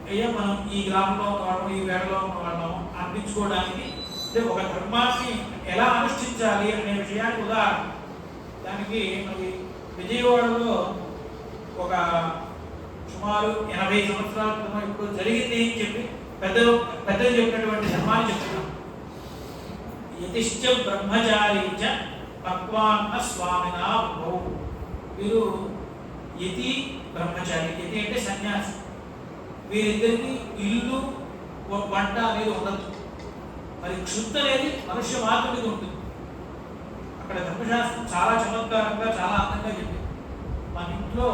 అయ్యా మనం ఈ గ్రామంలో ఉన్నవాళ్ళం ఈ పేటలో ఉన్నవాళ్ళం అనిపించుకోవడానికి అంటే ఒక ధర్మాన్ని ఎలా అనుష్ఠించాలి అనే విషయానికి ఉదాహరణ. దానికి మరి విజయవాడలో ఒక సుమారు 80 సంవత్సరాల క్రితం ఇప్పుడు జరిగింది అని చెప్పి పెద్దలు చెప్పినటువంటి ధర్మాన్ని చెప్తున్నాం. యతిశ్చ బ్రహ్మచారి చ పక్వాన్న స్వామినా భౌ. వీరు యతి బ్రహ్మచారి, యతి అంటే సన్యాసి, వీరిద్దరికి ఇల్లు వంట అనేది ఉండదు. మరి క్షుద్ధ అనేది మనుష్య మాత్రమే ఉంటుంది. అక్కడ ధర్మశాస్త్రం చాలా చమత్కారంగా చాలా అందంగా చెప్పింది. మన ఇంట్లో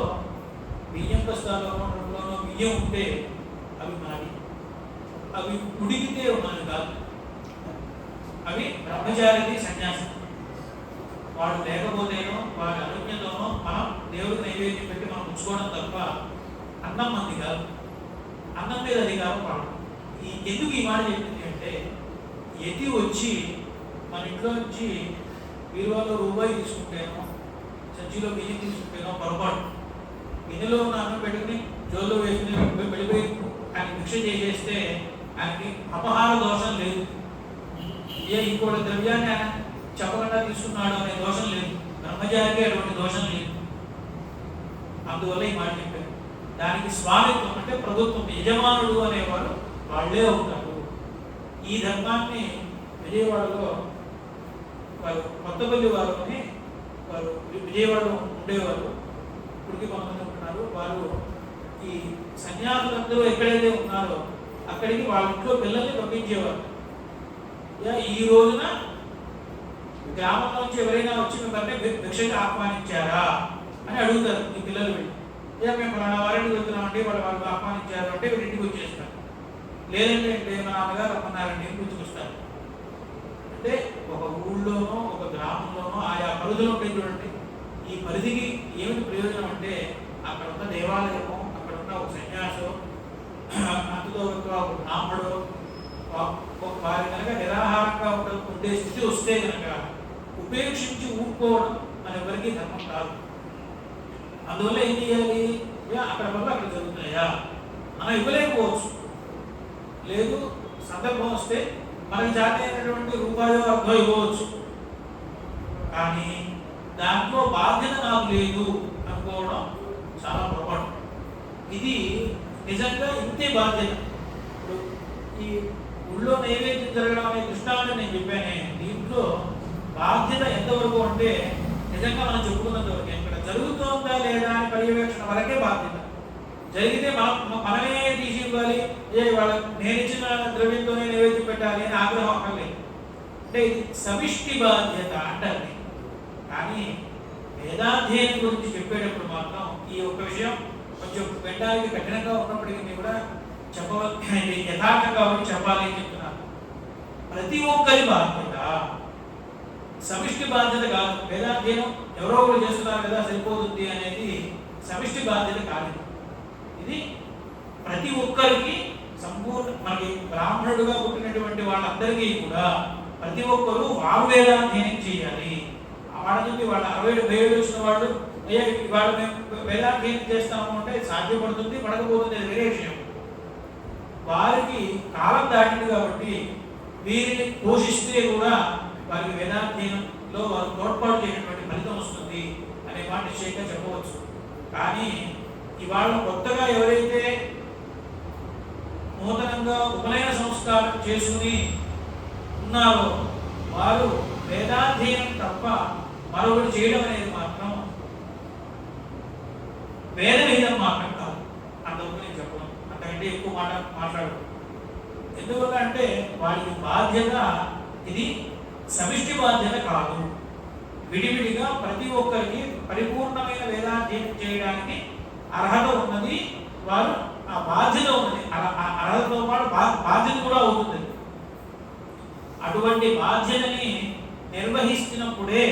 బియ్యం బస్తాలోనో బియ్యం ఉంటే అవి మనవి, అవి ఉడికితే ఉన్నవి కాదు, అవి బ్రహ్మచారిది సన్యాసి. వాడు లేకపోతేనో వాడి అనుజ్ఞతోనో మనం దేవుడికి నైవేద్యం పెట్టి మనం ఉంచుకోవడం తప్ప అన్నం మంది కాదు, అన్నం మీద అధికారం వాడు. ఎందుకు ఈ మాట చెప్పింది అంటే యతి వచ్చి మన ఇంట్లో నుంచి బీరువాలో రూపాయి తీసుకుంటేనో సంచిలో బియ్యం తీసుకుంటేనో పొరపాటు, గిన్నెలో ఉన్న అన్నం పెట్టుకుని జోల్లో వేసుకుని వెళ్ళిపోయి ఆయన భిక్ష చేసేస్తే ఆయనకి అపహార దోషం లేదు. ఇంకోటి ద్రవ్యాన్ని ఆయన చెప్పకుండా తీసుకున్నాడు అనే దోషం లేదు, బ్రహ్మచారికి అటువంటి దోషం లేదు. అందువల్ల ఈ మాట చెప్పారు. దానికి స్వామిత్వం అంటే ప్రభుత్వం, యజమానుడు అనేవారు వాళ్ళే అవుతారు. ఈ ధర్మాన్ని విజయవాడలో వారు కొత్తపల్లి వారిని వారు విజయవాడలో ఉండేవారు, ఇప్పటికీ కొంతమంది ఉంటున్నారు. వారు ఈ సన్యాసులందరూ ఎక్కడైతే ఉన్నారో అక్కడికి వాళ్ళ ఇంట్లో పిల్లల్ని పంపించేవారు. ఈ రోజున గ్రామంలో నుంచి ఎవరైనా వచ్చి మిమ్మల్ని భిక్షకి ఆహ్వానించారా అని అడుగుతారు ఈ పిల్లలు వెళ్ళి. మేము పలానా వారిని వెళ్తున్నామంటే వాళ్ళు ఆహ్వానించారు అంటే వీళ్ళు ఇంటికి వచ్చేస్తారు. లేదంటే అంటే మా నాన్నగారు రమ్మన్నారండి అని గుర్తుకొస్తారు. అంటే ఒక ఊళ్ళోనో ఒక గ్రామంలోనో ఆయా పరిధులు ఉంటాయి చూడండి. ఈ పరిధికి ఏమిటి ప్రయోజనం అంటే అక్కడ ఉన్న దేవాలయము, అక్కడ ఉన్న ఒక సన్యాసో, అంతతో ఒక బ్రాహ్మడో వారి కనుక నిరాహారంగా ఉండే స్థితి వస్తే కనుక ఉపేక్షించి ఊరుకోవడం మన ఎవరికి ధర్మం కాదు. అందువల్ల ఏం చేయాలి? అక్కడ వల్ల అక్కడ జరుగుతున్నాయా మనం ఇవ్వలేకపోవచ్చు, లేదు సందర్భం వస్తే మనకి జాతి అయినటువంటి రూపాయో అర్థం ఇవ్వవచ్చు, కానీ దాంట్లో బాధ్యత నాకు లేదు అనుకోవడం చాలా పొరపాటు. ఇది నిజంగా ఇంతే బాధ్యత. ఇప్పుడు ఈ ఊళ్ళో నైవేద్యం జరగడం అనే దృష్టాంతం నేను చెప్పానే, దీంట్లో బాధ్యత ఎంతవరకు అంటే నిజంగా మనం చెప్పుకున్నంత వరకు ఇక్కడ జరుగుతుందా లేదా అని పర్యవేక్షణ వరకే బాధ్యత. జరిగితే మనమే తీసి ఇవ్వాలి, నేను ఇచ్చిన ద్రవ్యంతోనే నైవేద్యం పెట్టాలి అని ఆగ్రహం అక్కర్లేదు. అంటే ఇది సమిష్టి బాధ్యత అంటారు. కానీ వేదాధ్యయనం గురించి చెప్పేటప్పుడు మాత్రం ఈ ఒక్క విషయం కొంచెం పెట్టడానికి కఠినంగా ఉన్నప్పటికీ కూడా చెప్పవలసి యథార్థంగా ఉండి చెప్పాలి అని చెప్తున్నారు. ప్రతి ఒక్కరి బాధ్యత, సమిష్టి బాధ్యత కాదు. వేదాధ్యయనం ఎవరో ఒకరు చేస్తున్నారు కదా సరిపోతుంది అనేది సమిష్టి బాధ్యత కాదు. ఇది ప్రతి ఒక్కరికి సంపూర్ణ, మనకి బ్రాహ్మణుడుగా పుట్టినటువంటి వాళ్ళందరికీ కూడా ప్రతి ఒక్కరూ వారు వేదాధ్యయనం చేయాలి. వాళ్ళకి వాళ్ళ 67 వచ్చిన వాళ్ళు ఇవాళ మేము వేదాధ్యయనం చేస్తాము అంటే సాధ్యపడుతుంది, పడకపోతుంది, అది వేరే విషయం. వారికి కాలం దాటింది కాబట్టి వీరిని పోషిస్తే కూడా వారికి వేదాధ్యయనంలో వారు తోడ్పాటు చేయనటువంటి ఫలితం వస్తుంది అనే మాట నిశ్చయంగా చెప్పవచ్చు. కానీ ఇవాళ కొత్తగా ఎవరైతే నూతనంగా ఉపనయన సంస్కారం చేసుకుని ఉన్నారో వారు వేదాధ్యయనం తప్ప మరొకటి చేయడం అనేది మాత్రం వేద విహితం మాత్రం కాదు. అంతవరకు నేను చెప్పడం అంతకంటే ఎక్కువ మాట్లాడదు. ఎందువల్ల అంటే వారికి బాధ్యత ఇది సమిష్టి బాధ్యత కాదు. విడివిడిగా ప్రతి ఒక్కరికి పరిపూర్ణమైన వేదాధ్యయనం చేయడానికి అర్హత ఉన్నది. వారు ఆ బాధ్యత ఉన్నది. అర్హతతో పాటు బాధ్యత కూడా అవుతుంది. అటువంటి బాధ్యతని నిర్వహిస్తున్నప్పుడే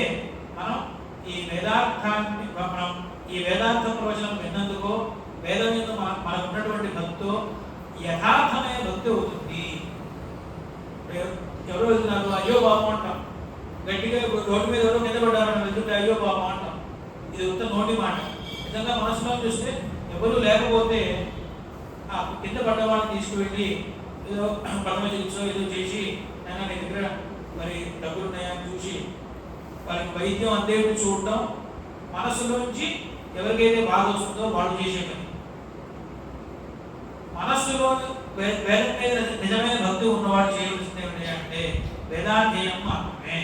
మనం ఈ వేదార్థ ప్రవచనం విన్నందుకో వేదం మీద మనకు ఉన్నటువంటి భక్తో యథార్థమైన భక్తి అవుతుంది. ఎవరో వెళ్తున్నారు, అయ్యో పాపం అంటాం. గట్టిగా రోడ్డు మీద ఎవరో కింద పడ్డారని వెళ్తుంటే అయ్యో పాపం అంటాం. ఇది ఉత్త నోటి మాట. నిజంగా మనసులో చూస్తే ఎవరు లేకపోతే ఆ కింద పడ్డ వాళ్ళని తీసుకువెళ్ళి ఏదో ప్రథమ చికిత్స ఏదో చేసి అయినా నీ దగ్గర మరి డబ్బులు ఉన్నాయని చూసి వారికి వైద్యం అందేవి చూడటం మనస్సులోంచి ఎవరికైతే బాధ వస్తుందో వాళ్ళు చేసే పని. మనస్సులో వేదం మీద నిజమైన భక్తి ఉన్నవాడు చేయవలసింది ఏమిటి అంటే వేదాధ్యయనం మాత్రమే.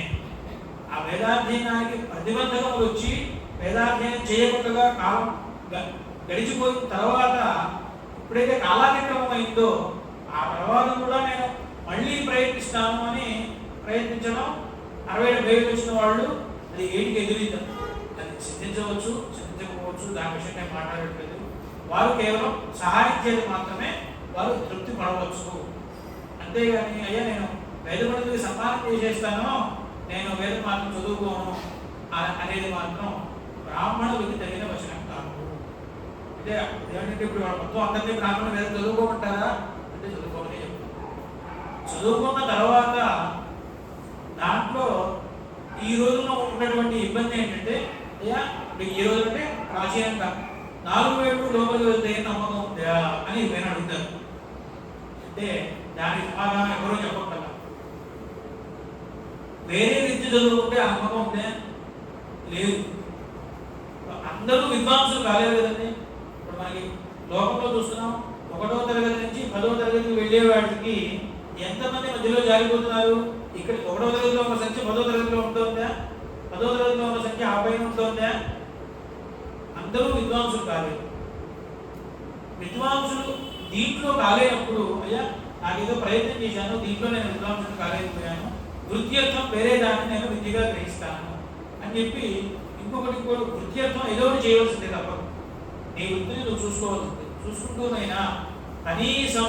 ఆ వేదాధ్యయనానికి ప్రతిబంధకములు వచ్చి వేదాధ్యయనం చేయకుండా కాలం గడిచిపోయిన తర్వాత ఎప్పుడైతే కాలాతిక్రమం అయిందో ఆ తర్వాత కూడా నేను మళ్ళీ ప్రయత్నిస్తాను అని ప్రయత్నించడం 60-70 వచ్చిన వాళ్ళు అది ఏటికి ఎదురీద్దాం. అది సిద్ధించవచ్చు, సిద్ధించకపోవచ్చు, దాని విషయం నేను మాట్లాడట్లేదు. వారు కేవలం సహాయం చేయడం మాత్రమే వారు తృప్తి పడవచ్చు. అంతేగాని అయ్యా నేను వేద పండితుడికి సన్మానం చేసేస్తాను, నేను వేదం మాత్రం చదువుకోను అనేది మాత్రం బ్రాహ్మణులకి తగిన వచనం కాదు. అంటే ఏమంటే ఇప్పుడు మొత్తం అందరినీ బ్రాహ్మణులు వేదం చదువుకోమంటారా అంటే చదువుకోమని చెప్తాను. చదువుకున్న తర్వాత దాంట్లో ఈ రోజుల్లో ఉన్నటువంటి ఇబ్బంది ఏంటంటే అయ్యా ఈ రోజు అంటే ప్రాచీనంగా 4 ఏళ్ళు లోపలికి వెళ్తే నమ్మకం ఉందా అని నేను అడుగుతాను. అంటే దానికి సమాధానం ఎవరో చెప్పగల. వేరే విద్య చదువుకుంటే ఆ నమ్మకం ఉందా? లేదు. అందరూ విద్వాంసులు కాలేదు కదండి. ఇప్పుడు మనకి లోకంలో చూస్తున్నాం 1వ తరగతి నుంచి 10వ తరగతికి వెళ్ళే వాటికి ఎంతమంది మధ్యలో జారిపోతున్నారు. ఇక్కడ 1వ తరగతిలో ఉన్న సంఖ్య 10వ తరగతిలో ఉంటుందా? 10వ తరగతిలో ఉన్న సంఖ్య ఆ పైన ఉంటుందా? అందరూ విద్వాంసులు కాలేదు. విద్వాంసులు దీంట్లో కాలేనప్పుడు అయ్యా నాకేదో ప్రయత్నం చేశాను, దీంట్లో నేను విద్వాంసులు కాలేకపోయాను, వృత్యర్థం వేరే దాన్ని నేను విద్యగా గ్రహిస్తాను అని చెప్పి ఇంకొకటి వృత్యర్థం ఏదో ఒకటి చేయవలసిందే తప్పదు. నీ వృత్తిని నువ్వు చూసుకోవాల్సింది. చూసుకుంటూనైనా కనీసం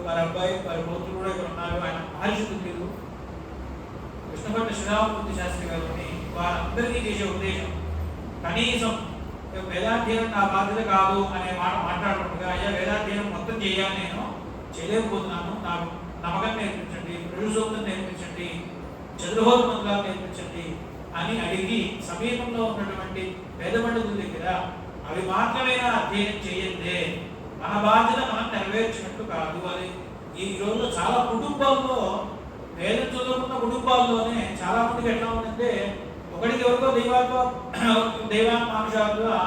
వారి అబ్బాయి వారి పోతులు కూడా ఇక్కడ ఉన్నారు. ఆయన మహర్షి బుద్ధులు కృష్ణపట్ల శ్రీరామమూర్తి శాస్త్రి గారిని వారందరికీ చేసే ఉద్దేశం కనీసం వేదాధ్యయనం నా బాధ్యత కాదు అనే మాట మాట్లాడుకుంటుగా అయ్యా వేదాధ్యయనం మొత్తం చేయాలి, నేను చేయలేకపోతున్నాను, నాకు నమ్మకం నేర్పించండి, ప్రయోజనం నేర్పించండి, చతుర్హోద మంత్రాలు నేర్పించండి అని అడిగి సమీపంలో ఉన్నటువంటి వేద పండితుల దగ్గర అవి మాత్రమేనా అధ్యయనం చేయండి, మన బాధ్యత మనం నెరవేర్చినట్టు కాదు. అది ఈ రోజుల్లో చాలా కుటుంబాల్లో వేదం చదువుకున్న కుటుంబాల్లోనే చాలా మందికి ఎట్లా ఉందంటే ఒకటికి ఎవరికో దైవాత్మానుషాలుగా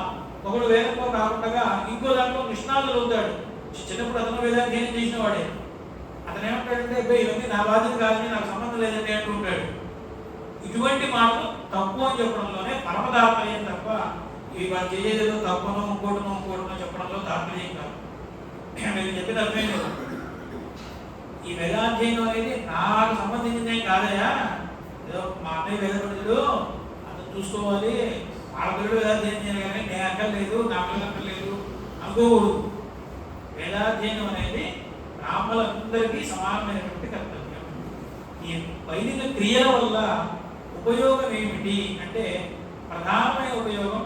ఒకడు వేదంలో కాకుండా ఇంకో దాంట్లో నిష్ణాతులు అవుతాడు. చిన్నప్పుడు అతను వేదాధ్యయనం చేసిన వాడే. అతను ఏమంటాడంటే ఇవన్నీ నా బాధ్యత కాదని నాకు సంబంధం లేదండి అంటూ ఉంటాడు. ఇటువంటి మాటలు తప్పు అని చెప్పడంలోనే పరమ తాత్పర్యం తప్ప ఇవి వాళ్ళు చేసేదో తప్పునో ఇంకోటనో చెప్పడంలో తాత్పర్యం కాదు. నేను చెప్పిన అర్థమే లేదు. ఈ వేదాధ్యయనం అనేది నాకు సంబంధించిందే కాదయా, ఏదో మా అన్నయ్య వేద పండితుడు అతను చూసుకోవాలి, ఆడపిల్లడు వేదాధ్యయనం చేయాలి కానీ నేను అక్కర్లేదు, నా పిల్లలు అక్కర్లేదు అనుకోకూడదు. వేదాధ్యయనం అనేది బ్రాహ్మణులందరికీ సమానమైనటువంటి కర్తవ్యం. ఈ వైదిక క్రియల వల్ల ఉపయోగం ఏమిటి అంటే ప్రధానమైన ఉపయోగం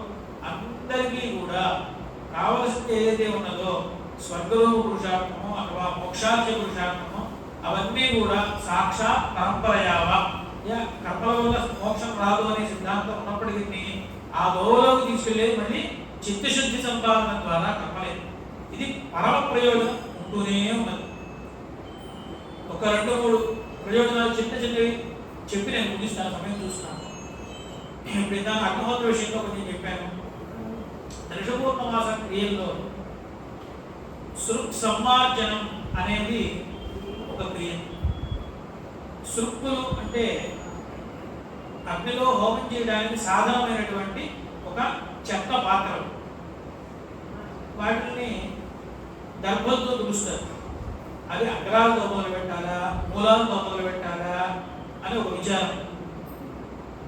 అందరికీ కూడా కావలసింది ఏదైతే ఉన్నదో స్వర్గలోక పురుషార్థమో అథవా మోక్షార్థ పురుషార్థమో అవన్నీ కూడా సాక్షాత్ పరంపరయావ. కర్మల వల్ల మోక్షం రాదు అనే సిద్ధాంతం ఉన్నప్పటికీ ఆ దోవలోకి తీసుకెళ్లేది మళ్ళీ చిత్తశుద్ధి సంపాదన ద్వారా కర్మలేదు. ఇది పరమ ప్రయోజనం ఉంటూనే ఉన్నది. ఒక 2-3 ప్రయోజనాలు చిన్నవి చెప్పి నేను ముగిస్తాను, సమయం చూస్తున్నాను. ఇప్పుడు ఇందాక అగ్నిహోత్ర విషయంలో కొంచెం చెప్పాను. ఋషపూర్ణమాస క్రియల్లో సృక్ సమ్మార్జనం అనేది ఒక క్రియ. సృక్కులు అంటే అగ్నిలో హోమం చేయడానికి సాధనమైనటువంటి ఒక చెక్క పాత్రలు. వాటిని దర్భలతో దులుస్తారు. అవి అగ్రాలతో మొదలు పెట్టాలా, మూలాలతో మొదలు పెట్టాలా అని ఒక విచారం.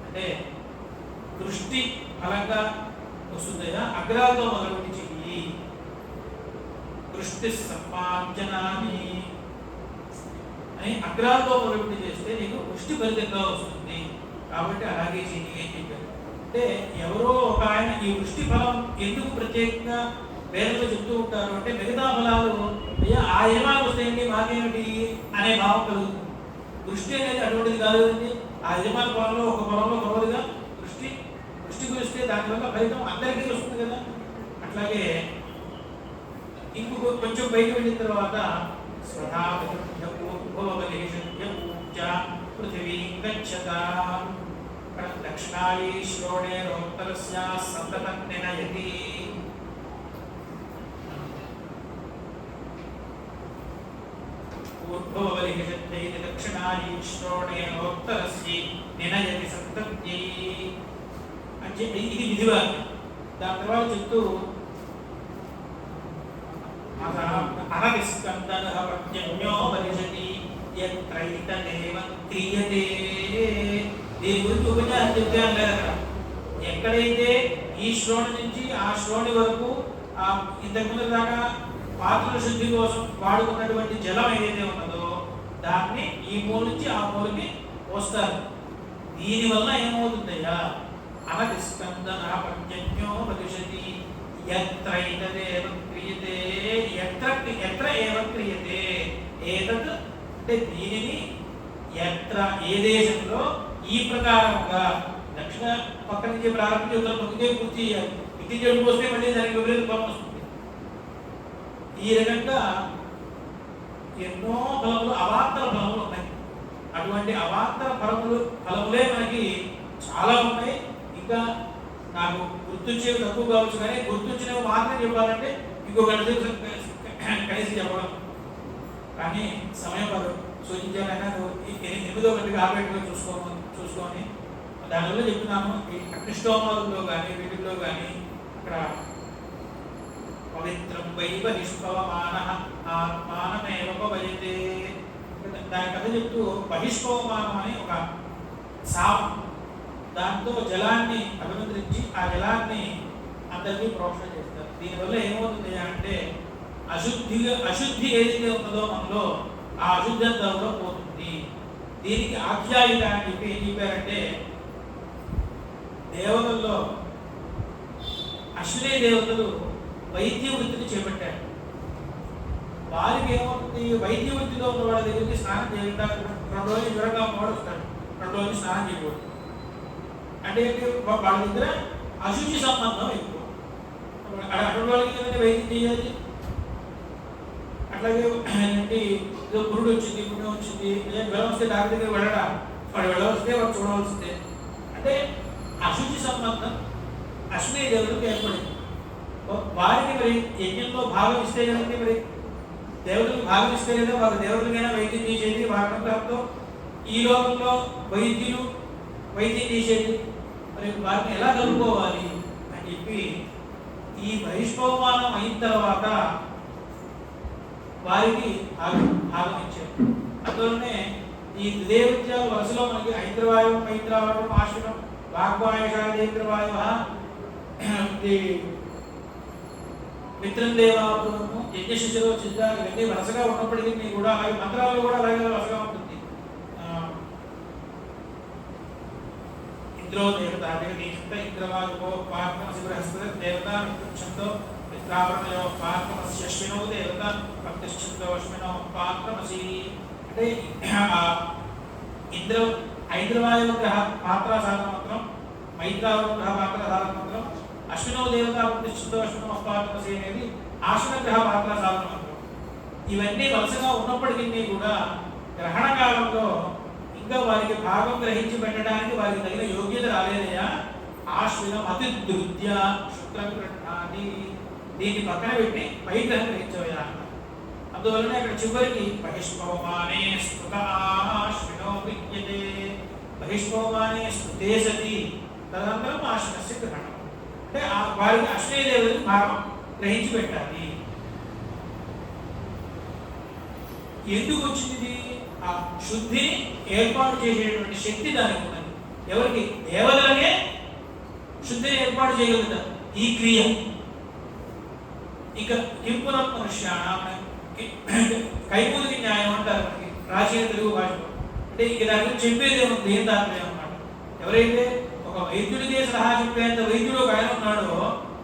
అంటే దృష్టి ఫలంగా వస్తుందా, అగ్రాలతో మొదలుపెట్టి చెయ్యి. దృష్టి సమ్మార్జనాన్ని అని అగ్రాలతో మొదలుపెట్టి చేస్తే నీకు దృష్టి ఫలితంగా వస్తుంది. కాబట్టి అలాగే చెయ్యి అని చెప్పారు. అంటే ఎవరో ఒక ఆయన ఈ దృష్టి ఫలం ఎందుకు ప్రత్యేకంగా వేదంలో చెప్తూ ఉంటారు అంటే, మిగతా ఫలాలు అయ్యా ఆ యజమాని వస్తాయండి మాకేమిటి అనే భావం కలుగుతుంది. దృష్టి అనేది అటువంటిది కాదు కదండి. ఆ యజమాని పొలంలో ఒక పొలంలో గొప్పదిగా దృష్టి కురిస్తే దానివల్ల ఫలితం అందరికీ వస్తుంది కదా. అట్లాగే ఇంకొక కొంచెం పైకి వెళ్ళిన తర్వాత పృథివీ గచ్చత దక్షిణాయీ శ్రోణేరోత్తరస్య సంతతం నినయతి. దక్షిణాయీ శ్రోణేరోత్తరస్య నినయతి సంతత్యై అంటే ఇది విధివాక్యం. దాని తర్వాత చెప్తూ అనవిస్కందనః ప్రత్యమ్యో వరిషతి యత్రైతదేవ క్రియతే. దీని గురించి ఉపన్యాసం చెప్పాను కదా. ఎక్కడైతే ఈ శ్రోణి నుంచి ఆ శ్రోణి వరకు ఇంతకుముందు దాకా పాత్రల శుద్ధి కోసం వాడుకున్నటువంటి జలం ఏదైతే ఉన్నదో దాన్ని ఈ మూల నుంచి ఆ మూలకి పోస్తారు. దీనివల్ల ఏమవుతుందయ్యా, అనవిస్కందనః ప్రత్యమ్యో వరిషతి యత్రైతదేవ క్రియతే. ఎత్ర ఏవ క్రియతే ఏతత్ అంటే దీనిని ఎత్ర ఏ దేశంలో ఈ ప్రకారంగా దక్షిణ పక్క నుంచి ప్రారంభించి ఉత్తర పక్కకే పూర్తి చేయాలి. ఇది చెడు పోస్తే మళ్ళీ దానికి విపరీత ఫలం వస్తుంది. ఈ రకంగా ఎన్నో ఫలములు అవాంతర ఫలములు ఉన్నాయి. అటువంటి అవాంతర ఫలములే మనకి చాలా ఉన్నాయి. ఇంకా నాకు గుర్తుంచేవి తక్కువ కావచ్చు, కానీ గుర్తుంచినవి మాత్రం చెప్పాలంటే ఇంకో గంట కలిసి చెప్పడం. కానీ సమయం కాదు సూచించాలన్నా నువ్వు 8వ గంటకి ఆపేట్టుగా చూసుకొని దానివల్ల చెప్తున్నాను. ఈ అగ్నిష్టోమాలలో కానీ వీటిల్లో కానీ అక్కడ పవిత్రం వైవ నిష్పవమానః ఆత్మానమేవ పవయతే దాని కథ చెప్తూ బహిష్పవమానం అని ఒక శాపం, దాంతో జలాన్ని అభిమంత్రించి ఆ జలాన్ని అందరికీ ప్రోక్షణ చేస్తారు. దీనివల్ల ఏమవుతుంది అంటే అశుద్ధి ఏదైతే ఉన్నదో మనలో ఆ అశుద్ధి అంతా కూడా పోతుంది. దీనికి ఆఖ్యాయిక అని చెప్పి ఏం చెప్పారంటే, దేవతల్లో అశ్విని దేవతలు వైద్య వృత్తిని చేపట్టారు. వారికి ఏమవుతుంది, వైద్య వృత్తిలో ఉన్న వాళ్ళ దగ్గరికి స్నానం చేయడానికి 2 రోజులు జ్వరంగా ఉన్నవాడు వస్తాడు, 2 రోజులు స్నానం చేయకూడదు. అంటే వాళ్ళ దగ్గర అశుచి సంబంధం ఎక్కువ. అటువంటి వాళ్ళకి ఏదైనా వైద్యం చేయాలి. అట్లాగే ఏదో పురుడు వచ్చింది, పుణ్యం వచ్చింది, జ్వరం వస్తే డాక్టర్ దగ్గర వెళ్ళడా, వాడు వెళ్ళవస్తే వాడు చూడవలసిందే. అంటే అశుచి సంబంధం అశ్విని దేవతలకు ఏర్పడింది. వారికి మరి యజ్ఞంలో భాగం ఇస్తే కదండి, మరి దేవతలకు భాగం ఇస్తే కదా వారు దేవతలకైనా వైద్యం చేసేది. వారంతో ఈ లోకంలో వైద్యం చేసేది. మరి వారిని ఎలా కలుపుకోవాలి అని చెప్పి ఈ బహిష్పవమానం అయిన తర్వాత వారికి భాగం ఇచ్చారు. అందువల్లనే ఈ దేవత్యాల వరుసలో మనకి ఐంద్రవాయువు, మైత్రావయం, ఆశ్వినం, వాగ్వాయుషాదేంద్రవాయు, మిత్రం దేవాపురము, యజ్ఞశిశులో చిత్త ఇవన్నీ వరుసగా ఉన్నప్పటికీ కూడా అలాగే మంత్రాల్లో కూడా అలాగే వరుసగా ఉంటుంది. ఇంద్రో దేవత ఇంద్రవాయువో పార్కమసి బృహస్పతి దేవత ప్రతిష్ఠంతో మిత్రావరణయో పార్కమసి అశ్వినో దేవత ప్రతిష్ఠంతో అశ్వినో పార్కమసి. అంటే ఐంద్రవాయువు గ్రహ పాత్ర సాధన మంత్రం, మైత్రావరణ గ్రహ పాత్ర సాధన మంత్రం, అశ్వినో దేవత ప్రతిష్ఠంతో అశ్వినో పార్కమసి అనేది ఆశ్విన గ్రహ పాత్ర సాధన మంత్రం. ఇవన్నీ వరుసగా ఉన్నప్పటికీ కూడా గ్రహణ కాలంలో ఇంకా వారికి భాగం గ్రహించి పెట్టడానికి వారికి తగిన యోగ్యత రాలేదయా ఆశ్వినం అతిదృత్య శుక్రగ్రహాన్ని దీన్ని పక్కన పెట్టి పై గ్రహం గ్రహించవయా అన్నారు. అందువలన ఇక్కడ చివరికి బహిష్పవమానే స్తుత ఆశ్వినో విద్యతే బహిష్పవమానే స్తుతే సతి తదనంతరం ఆశ్వినస్య గ్రహణం అంటే వారికి అశ్విని దేవతకి భాగం గ్రహించి పెట్టాలి. ఎందుకు వచ్చింది? ఆ శుద్ధిని ఏర్పాటు చేసేటువంటి శక్తి దానికి ఉన్నది. ఎవరికి? దేవతలకే శుద్ధిని ఏర్పాటు చేయగలుగుతారు ఈ క్రియ. ఇక కింపురం మనుష్యాణ కైమూలికి న్యాయం అంటారు మనకి ప్రాచీన తెలుగు భాషలో. అంటే ఇక దాని గురించి చెప్పేది ఏముంది? ఏం తాత్పర్యం అన్నమాట. ఎవరైతే ఒక వైద్యుడికే సలహా చెప్పేంత వైద్యుడు ఒక ఆయన ఉన్నాడో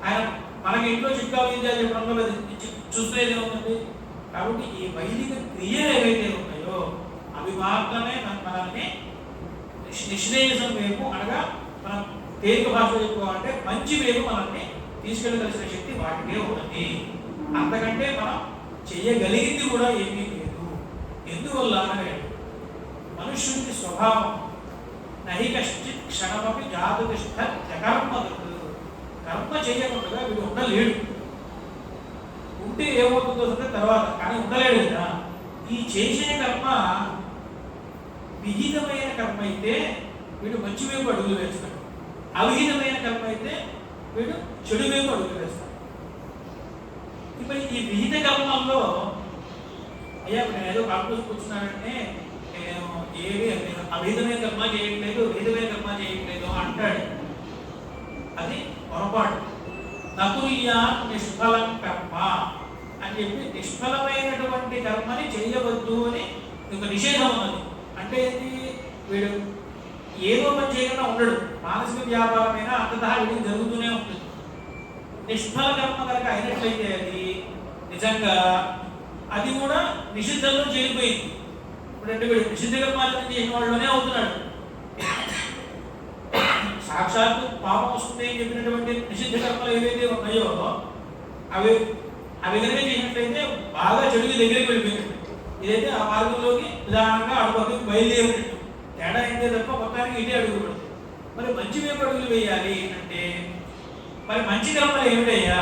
ఆయన మనకి ఇంట్లో చిట్కా వైద్యాలు చెప్పడంలో చూసుకునేది ఏముందండి. కాబట్టి ఈ వైదిక క్రియలు ఏవైతే ఉన్నాయో అవి మాత్రమే మనల్ని నిశ్రేయసం వైపు అనగా మనం తేలిక భాషలో చెప్పుకోవాలంటే మంచి వైపు మనల్ని తీసుకెళ్ళగలిసిన శక్తి వాటికే ఉన్నది. అంతకంటే మనం చేయగలిగింది కూడా ఏమీ లేదు. ఎందువల్ల అనగా మనుష్యుడికి స్వభావం నహి కశ్చిత్ క్షణమపి జాతుతిష్ట కర్మదత్ కర్మ చేయకుండా వీడు ఉండలేడు. ఉంటే ఏమవుతుందో అంటే తర్వాత కానీ ఉండలేడు కదా. ఈ చేసే కర్మ విహితమైన కర్మ అయితే వీడు మంచి వైపు అడుగులు వేస్తాడు, అవిహితమైన కర్మ అయితే వీడు చెడు వైపు అడుగులు వేస్తాడు. ఇప్పుడు ఈ విహిత కర్మల్లో అయ్యా నేను ఏదో కాంప్లెక్స్ కూర్చున్నానంటే నేను ఏవి అవిహితమైన కర్మ చేయట్లేదు విహితమైన కర్మ చేయట్లేదు అంటాడు. అది పొరపాటు. నకుల్యా నిష్ఫలం కర్మ అని చెప్పి నిష్ఫలమైనటువంటి కర్మని చేయవద్దు అని ఒక నిషేధం ఉన్నది. అంటే వీడు ఏదో పని చేయకుండా ఉండడు. మానసిక వ్యాపారమైనా అంతటా వీడికి జరుగుతూనే ఉంటుంది. నిష్ఫల కర్మ కనుక అయినట్లయితే అది నిజంగా అది కూడా నిషిద్ధంలో చేరిపోయింది. ఇప్పుడంటే వీడు నిషిద్ధ కర్మాలను చేసిన వాళ్ళలోనే అవుతున్నాడు. సాక్షాత్తు పాపం వస్తుంది అని చెప్పినటువంటి నిషిద్ధ కర్మలు ఏవైతే ఉన్నాయో అవి కనుక చేసినట్లయితే బాగా చెడుకి దగ్గరికి వెళ్ళిపోయింది. ఇదైతే ఆ మార్గంలోకి నిదానంగా అడుగుకి బయలుదేరినట్టు తేడా అయితే తప్ప మొత్తానికి ఇదే అడుగు పడుతుంది. మరి మంచి వైపు అడుగులు వేయాలి అంటే మరి మంచి కర్మలు ఏమిటయ్యా?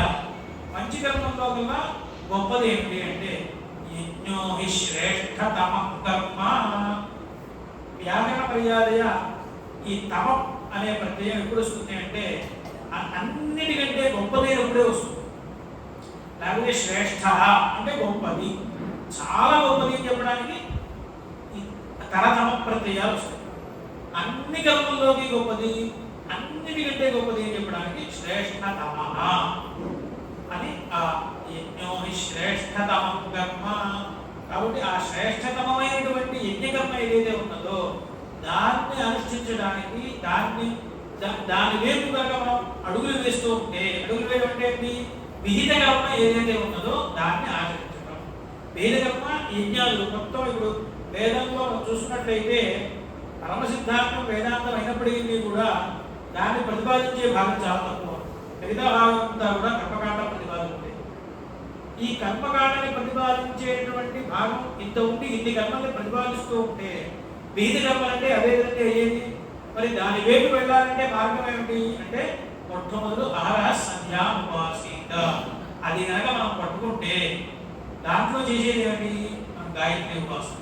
మంచి కర్మల్లో కల్లా గొప్పది ఏమిటి అంటే యజ్ఞో హి శ్రేష్ఠతమ కర్మ. వ్యాకరణ మర్యాదయ ఈ తమం అనే ప్రత్యయం ఎప్పుడు వస్తుంది అంటే అన్నిటికంటే గొప్పదైనప్పుడే వస్తుంది. లేకపోతే శ్రేష్ఠ అంటే గొప్పది, చాలా గొప్పది అని చెప్పడానికి తరతమ ప్రత్యయాలు వస్తాయి. అన్ని కర్మల్లోకి గొప్పది, అన్నిటికంటే గొప్పది అని చెప్పడానికి శ్రేష్ఠతమ అని ఆ యజ్ఞో హి శ్రేష్ఠతమ కర్మ. కాబట్టి ఆ శ్రేష్ఠతమైనటువంటి యజ్ఞకర్మ ఏదైతే ఉన్నదో దాన్ని అనుష్ఠించడానికి దాని వైపు కనుక మనం అడుగులు వేస్తూ ఉంటే, అడుగులు వేయడం అంటే విహిత కర్మ ఏదైతే ఉన్నదో దాన్ని ఆచరించడం. వేద కర్మ యజ్ఞాలు మొత్తం ఇప్పుడు వేదంలో చూసుకున్నట్లయితే పరమ సిద్ధాంతం వేదాంతం అయినప్పటికీ కూడా దాన్ని ప్రతిపాదించే భాగం చాలా తక్కువ. మిగతా భాగం అంతా కూడా కర్మకాండ ప్రతిపాదించే. ఈ కర్మకాండని ప్రతిపాదించేటువంటి భాగం ఇంత ఉండి ఇన్ని కర్మల్ని ప్రతిపాదిస్తూ ఉంటే విహిత కర్మలంటే అదే విధంగా అయ్యేది. మరి దాని వైపు వెళ్ళాలంటే మార్గం ఏమిటి అంటే మొట్టమొదలు అహరహ సంధ్యా ఉపాసీత. అది కనుక మనం పట్టుకుంటే దాంట్లో చేసేది ఏమిటి? మనం గాయత్రి ఉపాసన.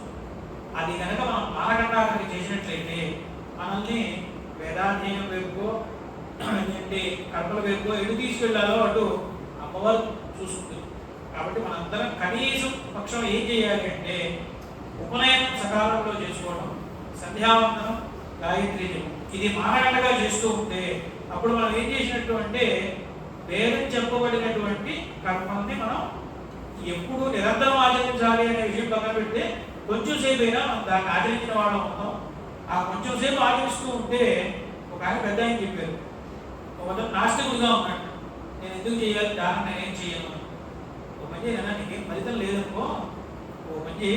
అది కనుక మనం మానకండానికి చేసినట్లయితే మనల్ని వేదాధ్యయనం వైపుకో అంటే కర్మల వైపుకో ఎటు తీసుకెళ్లాలో అటు అమ్మవారు చూసుకుంటుంది. కాబట్టి మనందరం కనీసం పక్షం ఏం చేయాలి అంటే ఉపనయనం సకాలంలో చేసుకోవడం, సంధ్యావందనం, గాయత్రి జపం ఇది మానకండగా చేస్తూ ఉంటే అప్పుడు మనం ఏం చేసినట్టు అంటే వేదం చెప్పబడినటువంటి కర్మల్ని మనం ఎప్పుడు నిరంతరం ఆచరించాలి అనే విషయం పక్కన పెడితే కొంచెం సేపు అయినా మనం దాన్ని ఆచరించిన వాళ్ళం అవుతాం. ఆ కొంచెం సేపు ఆచరిస్తూ ఉంటే ఒక ఆయన పెద్ద ఆయన చెప్పారు, ఒక నాస్తికుడుగా ఉన్నాడు, నేను ఎందుకు చేయాలి దాన్ని నేనేం చేయను. ఒక మంచి ఏదైనా నీకేం ఫలితం లేదనుకో, ఒక మంచి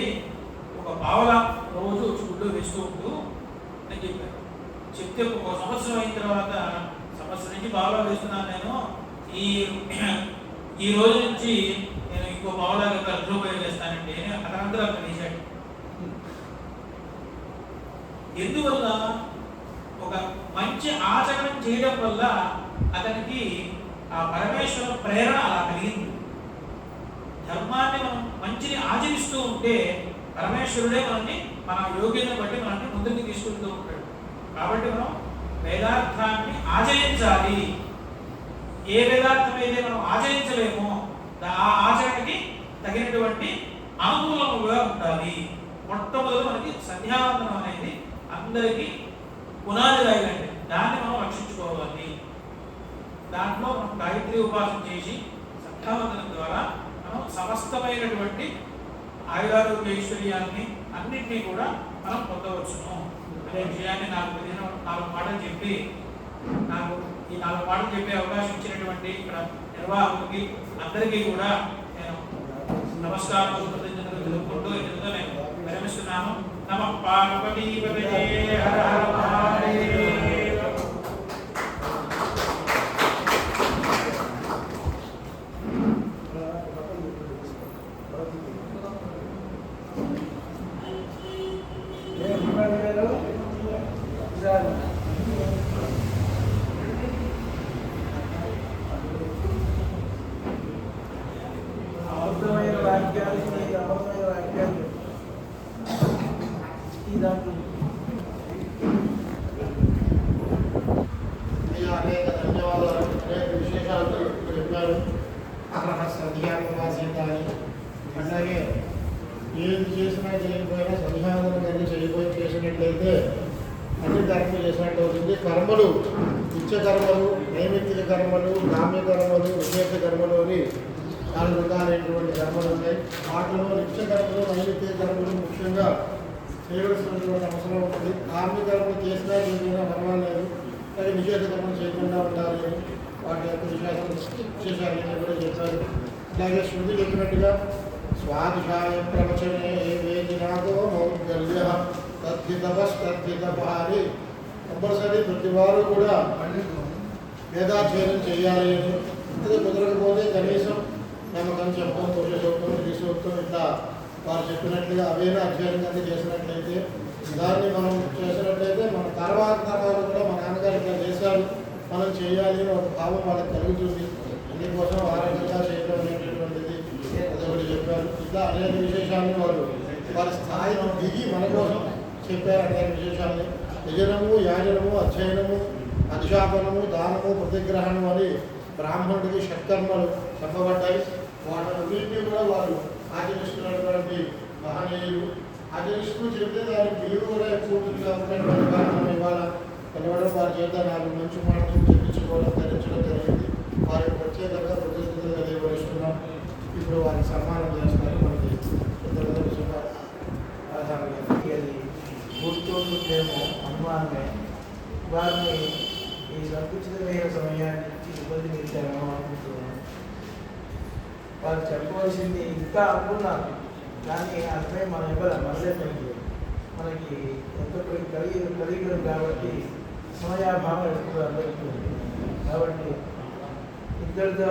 ఒక పావలా రోజు వచ్చి గుడ్లో వేస్తూ ఉంటూ అని చెప్పారు. చెప్తే ఒక సంవత్సరం అయిన తర్వాత సంవత్సరం నుంచి పావలా వేస్తున్నాను నేను, ఈ రోజు నుంచి నేను ఇంకో పావలా ₹10 వేస్తానండి అని అతనంతా అక్కడ వేశాడు. ఎందువల్ల ఒక మంచి ఆచరణం చేయడం వల్ల అతనికి ఆ పరమేశ్వర ప్రేరణ అలా కలిగింది. ధర్మాన్ని మనం మంచిని ఆచరిస్తూ ఉంటే పరమేశ్వరుడే మనల్ని మన యోగ్యతను బట్టి మనల్ని ముందుకు తీసుకుంటూ ఉంటాడు. కాబట్టి మనం వేదార్థాన్ని ఆచరించాలి. ఏ వేదార్థం అయితే మనం ఆచరించలేమో ఆ ఆచరణకి తగినటువంటి అనుకూలముగా ఉండాలి. మొట్టమొదటి మనకి సంధ్యావందనం అనేది అందరికీ పునాది రాయాలండి. దాన్ని మనం రక్షించుకోవాలి. దాంట్లో మనం గాయత్రి ఉపాసన చేసి సంధ్యావందనం ద్వారా మనం సమస్తమైనటువంటి ఆయురారోగ్య ఐశ్వర్యాన్ని అన్నింటినీ కూడా మనం పొందవచ్చును అనే విషయాన్ని నాకు 4 మాటలు చెప్పి నాకు ఈ 4 మాటలు చెప్పే అవకాశం ఇచ్చినటువంటి ఇక్కడ నిర్వాహకులకి అందరికీ కూడా నేను నమస్కారం తెలుపుకుంటూ ఇందులో నేను విరమిస్తున్నాను. నమః పార్వతీపతయే హర హర మహాదేవ. అనేక ధన్యవాదాలు. అనేక విశేషాలు చెప్పారు. అట్లాగే ఏది చేసినా చేయకపోయినా సంధ్యావందనం కానీ చేసినట్లయితే అన్ని కర్మలు చేసినట్టు అవుతుంది. కర్మలు నిత్య కర్మలు, నైమిత్తిక కర్మలు, కామ్య కర్మలు, విశేష కర్మలు అని 4 రకాలైనటువంటి కర్మలు ఉన్నాయి. వాటిలో నిత్య కర్మలు, నైమిత్తిక కర్మలు ముఖ్యంగా చేయవలసినటువంటి అవసరం ఉంటుంది. కామ్య కర్మలు చేసినా చేయకుండా పర్వాలేదు, కానీ నిషేధ కర్మలు చేయకుండా ఉండాలి. వాటి యొక్క విశేషాలన్నీ కూడా చెప్పారు. అలాగే శృతి చెప్పినట్టుగా స్వాదిషాయ ప్రవచనే వేదినాగో మౌద్గల్య తద్ధితపస్తద్ధితపారి కంపల్సరీ ప్రతి వారు కూడా వేదాధ్యయనం చేయాలి అని. అది కుదరకపోతే కనీసం నమ్మకం చెప్పడం, పురుష సూక్తం, శ్రీ సూక్తం ఇట్లా వారు చెప్పినట్లుగా అవైనా అధ్యయనం కానీ చేసినట్లయితే, దాన్ని మనం చేసినట్లయితే మన తర్వాత తరాలు కూడా మన నాన్నగారు ఇట్లా చేశారు, మనం చేయాలి అని ఒక భావం వాళ్ళకి కలుగుతుంది. అందుకోసం ఆరోగ్యంగా చేయడం అనేటటువంటిది అదొకటి చెప్పారు. ఇట్లా అనేక విశేషాలను వారి స్థాయిని దిగి మన కోసం చెప్పారు. అనేక విశేషాలని యజనము, యాజనము, అధ్యయనము, అధిశాపనము, దానము, ప్రతిగ్రహణం అని బ్రాహ్మణుడికి షట్కర్మలు చెప్పబడ్డాయి. వాటన్నింటినీ కూడా వారు ఆచరిస్తున్నటువంటి మహనీయులు. ఆచరిస్తూ చెప్తే దానికి విలువ కూడా ఎక్కువ ఉంటుంది కాబట్టి మనం ఇవాళ పిలవడం వారి చేత 4 మంచి మాటలు చెప్పించుకోవడం, ధరించడం జరిగింది. వారికి ప్రత్యేకంగా కృతజ్ఞతలు తెలియపరుస్తున్నాం. ఇప్పుడు వారికి సన్మానం చేస్తారు. మనకి అది గుర్తుంటుందేమో అనుమానమే. వారిని ఈ సంకుచితమైన సమయానికి ఇబ్బంది పెట్టామో అనుకుంటున్నాను. వారు చెప్పవలసింది ఇంకా అనుకున్నారు, కానీ అర్థమే మనం ఇవ్వాలి. మనకి ఎంత కలిగిన కాబట్టి సమయాభావం ఎప్పుడు అందరికీ. కాబట్టి ఇద్దరితో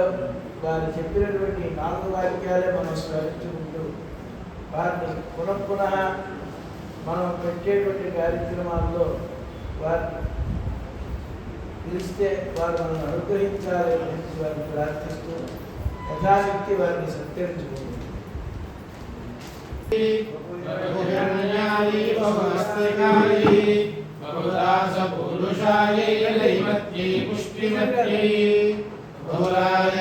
వారు చెప్పినటువంటి 4 వాక్యాలే మనం స్మరించుకుంటూ వారిని పునః మనం పెట్టేటువంటి కార్యక్రమాల్లో వారిని పిలిస్తే వారు మనం అనుగ్రహించాలి వారిని ప్రార్థిస్తూ యథాశక్తి వారిని సత్కరించుకుంటుంది. పురుషాయ